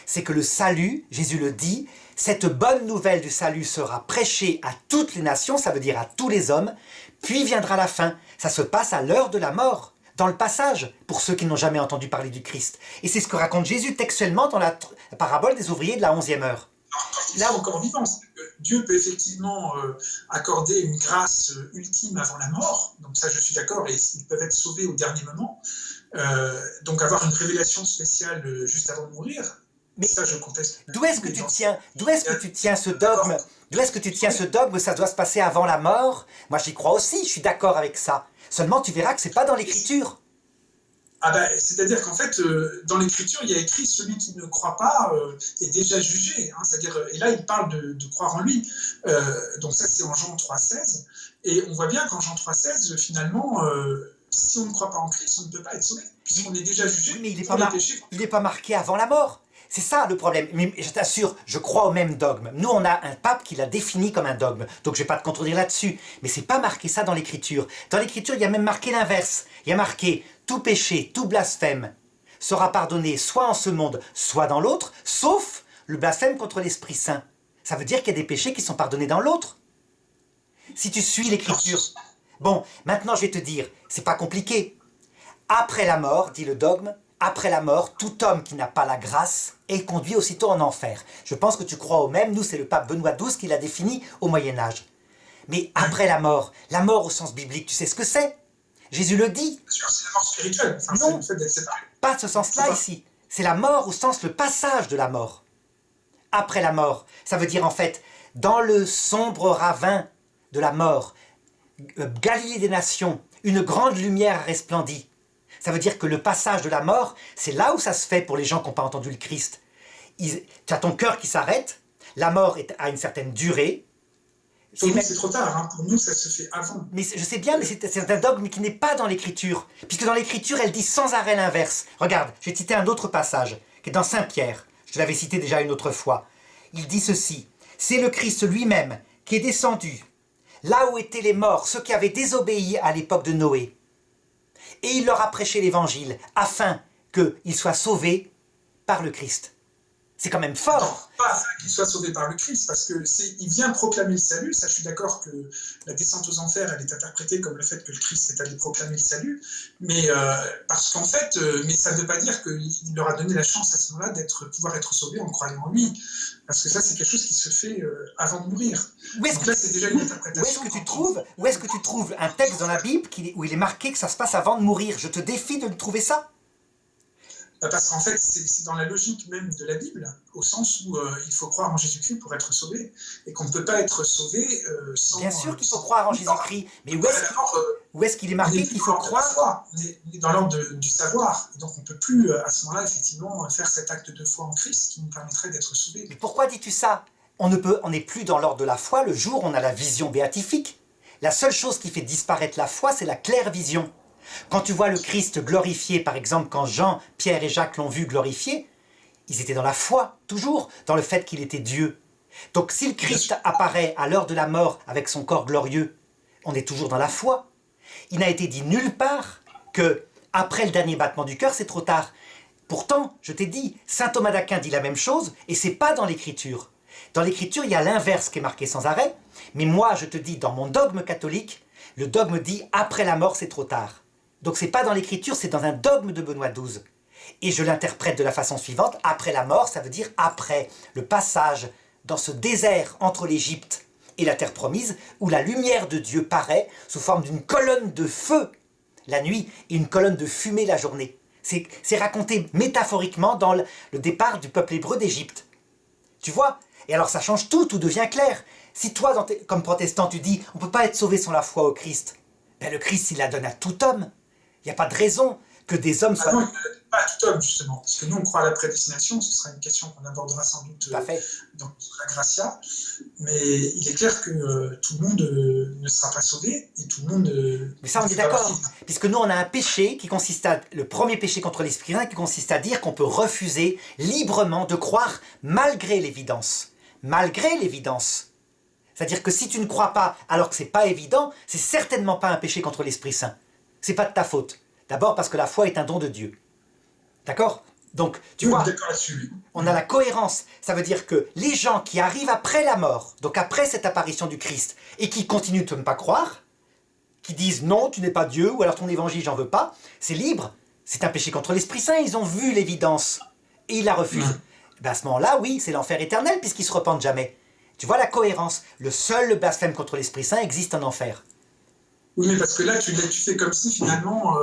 A: C'est que le salut, Jésus le dit, cette bonne nouvelle du salut sera prêchée à toutes les nations, ça veut dire à tous les hommes, puis viendra la fin. Ça se passe à l'heure de la mort, dans le passage, pour ceux qui n'ont jamais entendu parler du Christ. Et c'est ce que raconte Jésus textuellement dans la parabole des ouvriers de la 11e heure.
B: Là encore vivant, Dieu peut effectivement accorder une grâce ultime avant la mort, donc ça je suis d'accord, et ils peuvent être sauvés au dernier moment, donc avoir une révélation spéciale juste avant de mourir, mais ça je conteste.
A: D'où est-ce que tu tiens ce dogme? D'où est-ce que tu tiens ce dogme? Ça doit se passer avant la mort? Moi j'y crois aussi, je suis d'accord avec ça. Seulement tu verras que c'est pas dans l'écriture.
B: Ah ben, c'est-à-dire qu'en fait, dans l'Écriture, il y a écrit « celui qui ne croit pas est déjà jugé hein, ». C'est-à-dire, et là, il parle de croire en lui. Donc ça, c'est en Jean 3,16. Et on voit bien qu'en Jean 3,16, finalement, si on ne croit pas en Christ, on ne peut pas être sauvé, puisqu'on est déjà jugé.
A: Mais il n'est pas marqué avant la mort. C'est ça le problème. Mais je t'assure, je crois au même dogme. Nous, on a un pape qui l'a défini comme un dogme. Donc je ne vais pas te contredire là-dessus. Mais ce n'est pas marqué ça dans l'Écriture. Dans l'Écriture, il y a même marqué l'inverse. Il y a marqué « tout péché, tout blasphème sera pardonné soit en ce monde, soit dans l'autre, sauf le blasphème contre l'Esprit Saint ». Ça veut dire qu'il y a des péchés qui sont pardonnés dans l'autre. Si tu suis l'Écriture. Bon, maintenant je vais te dire, c'est pas compliqué. Après la mort, dit le dogme, après la mort, tout homme qui n'a pas la grâce est conduit aussitôt en enfer. Je pense que tu crois au même, nous c'est le pape Benoît XII qui l'a défini au Moyen-Âge. Mais après la mort au sens biblique, tu sais ce que c'est? Jésus le dit.
B: Bien sûr, c'est la mort spirituelle, enfin,
A: non,
B: c'est le fait d'être séparé.
A: Pas ce sens-là ici. C'est la mort au sens le passage de la mort. Après la mort, ça veut dire en fait, dans le sombre ravin de la mort, Galilée des nations, une grande lumière resplendit. Ça veut dire que le passage de la mort, c'est là où ça se fait pour les gens qui n'ont pas entendu le Christ. Tu as ton cœur qui s'arrête, la mort a une certaine durée.
B: Pour nous, c'est trop tard, hein. Pour nous, ça se fait avant.
A: Mais je sais bien, mais c'est un dogme qui n'est pas dans l'Écriture. Puisque dans l'Écriture, elle dit sans arrêt l'inverse. Regarde, je vais citer un autre passage, qui est dans Saint Pierre. Je te l'avais cité déjà une autre fois. Il dit ceci, « C'est le Christ lui-même qui est descendu, là où étaient les morts, ceux qui avaient désobéi à l'époque de Noé. Et il leur a prêché l'Évangile, afin qu'ils soient sauvés par le Christ. » C'est quand même fort.
B: Non, pas afin qu'il soit sauvé par le Christ, parce que il vient proclamer le salut. Ça, je suis d'accord que la descente aux enfers, elle est interprétée comme le fait que le Christ est allé proclamer le salut, mais parce qu'en fait, mais ça ne veut pas dire qu'il leur a donné la chance à ce moment-là pouvoir être sauvé en croyant en lui, parce que ça, c'est quelque chose qui se fait avant de mourir. Donc là, c'est déjà une interprétation.
A: Où est-ce que tu trouves un texte dans la Bible où il est marqué que ça se passe avant de mourir? Je te défie de le trouver ça.
B: Parce qu'en fait, c'est dans la logique même de la Bible, au sens où il faut croire en Jésus-Christ pour être sauvé, et qu'on ne peut pas être sauvé sans...
A: Bien sûr qu'il faut croire en Jésus-Christ, mais où est-ce qu'il est
B: on
A: marqué
B: n'est
A: qu'il
B: plus
A: faut
B: dans l'ordre de la
A: croire?
B: foi, on est dans l'ordre du savoir. Et donc on ne peut plus, à ce moment-là, effectivement, faire cet acte de foi en Christ qui nous permettrait d'être sauvés.
A: Mais pourquoi dis-tu ça? On n'est plus dans l'ordre de la foi le jour où on a la vision béatifique. La seule chose qui fait disparaître la foi, c'est la claire vision. Quand tu vois le Christ glorifié, par exemple, quand Jean, Pierre et Jacques l'ont vu glorifié, ils étaient dans la foi, toujours, dans le fait qu'il était Dieu. Donc si le Christ apparaît à l'heure de la mort avec son corps glorieux, on est toujours dans la foi. Il n'a été dit nulle part que après le dernier battement du cœur, c'est trop tard. Pourtant, je t'ai dit, saint Thomas d'Aquin dit la même chose, et c'est pas dans l'Écriture. Dans l'Écriture, il y a l'inverse qui est marqué sans arrêt, mais moi, je te dis, dans mon dogme catholique, le dogme dit après la mort, c'est trop tard. Donc c'est pas dans l'Écriture, c'est dans un dogme de Benoît XII. Et je l'interprète de la façon suivante, après la mort, ça veut dire après le passage dans ce désert entre l'Égypte et la terre promise, où la lumière de Dieu paraît sous forme d'une colonne de feu la nuit et une colonne de fumée la journée. C'est raconté métaphoriquement dans le départ du peuple hébreu d'Égypte. Tu vois? Et alors ça change tout devient clair. Si toi, comme protestant, tu dis on ne peut pas être sauvé sans la foi au Christ, ben le Christ, il la donne à tout homme. Il n'y a pas de raison que des hommes soient...
B: Non, il ne la donne pas à tout homme, justement. Parce que nous, on croit à la prédestination. Ce sera une question qu'on abordera sans doute dans la Gracia. Mais il est clair que tout le monde ne sera pas sauvé et tout le monde...
A: Mais ça, on est d'accord. Puisque nous, on a un péché qui consiste à... Le premier péché contre l'Esprit Saint qui consiste à dire qu'on peut refuser librement de croire malgré l'évidence. Malgré l'évidence. C'est-à-dire que si tu ne crois pas alors que c'est pas évident, c'est certainement pas un péché contre l'Esprit Saint. C'est pas de ta faute. D'abord parce que la foi est un don de Dieu. D'accord? Donc, tu vois, on a la cohérence. Ça veut dire que les gens qui arrivent après la mort, donc après cette apparition du Christ, et qui continuent de ne pas croire, qui disent non, tu n'es pas Dieu, ou alors ton évangile, j'en veux pas, c'est libre. C'est un péché contre l'Esprit Saint. Ils ont vu l'évidence et ils la refusent. Ben à ce moment-là, oui, c'est l'enfer éternel puisqu'ils se repentent jamais. Tu vois la cohérence. Le seul blasphème contre l'Esprit Saint existe en enfer.
B: Oui, mais parce que là, tu fais comme si finalement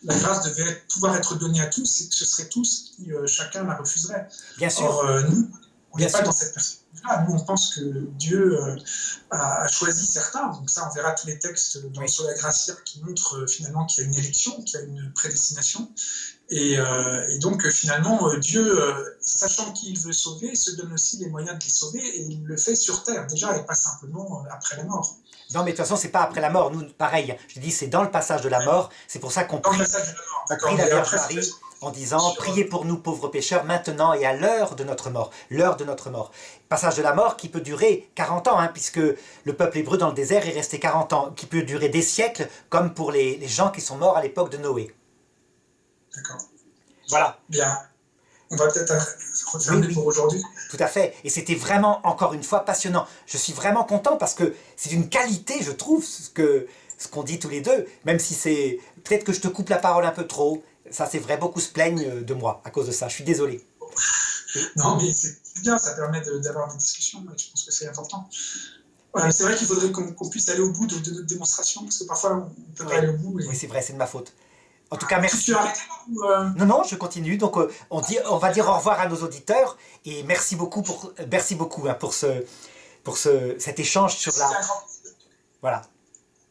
B: la grâce devait pouvoir être donnée à tous et que ce serait tous qui chacun la refuserait.
A: Bien sûr.
B: Or, nous, on n'est pas dans cette perspective-là. Nous, on pense que Dieu a choisi certains. Donc ça, on verra tous les textes dans Sola Gratia qui montrent finalement qu'il y a une élection, qu'il y a une prédestination. Et donc, finalement, Dieu, sachant qu'il veut sauver, se donne aussi les moyens de les sauver et il le fait sur terre, déjà, et pas simplement après la mort.
A: Non, mais de toute façon, c'est pas après la mort. Nous, pareil, je dis, c'est dans le passage de la mort. C'est pour ça qu'on prie la Vierge Marie en disant « Priez pour nous, pauvres pécheurs, maintenant et à l'heure de notre mort. » L'heure de notre mort. Passage de la mort qui peut durer 40 ans, puisque le peuple hébreu dans le désert est resté 40 ans, qui peut durer des siècles, comme pour les gens qui sont morts à l'époque de Noé.
B: D'accord.
A: Voilà.
B: Bien. On va peut-être refermer pour aujourd'hui.
A: Tout à fait. Et c'était vraiment, encore une fois, passionnant. Je suis vraiment content parce que c'est d'une qualité, je trouve, ce qu'on dit tous les deux, même si c'est... Peut-être que je te coupe la parole un peu trop. Ça, c'est vrai, beaucoup se plaignent de moi à cause de ça. Je suis désolé.
B: Non, mais c'est bien, ça permet d'avoir des discussions. Je pense que c'est important. Ouais, c'est vrai qu'il faudrait qu'on puisse aller au bout de notre démonstration, parce que parfois, on ne peut pas aller au bout.
A: Oui, c'est vrai, c'est de ma faute. En tout cas, merci.
B: Tu as arrêté
A: Non, je continue. Donc, on va dire au revoir à nos auditeurs. Et merci beaucoup pour cet échange sur la... Voilà.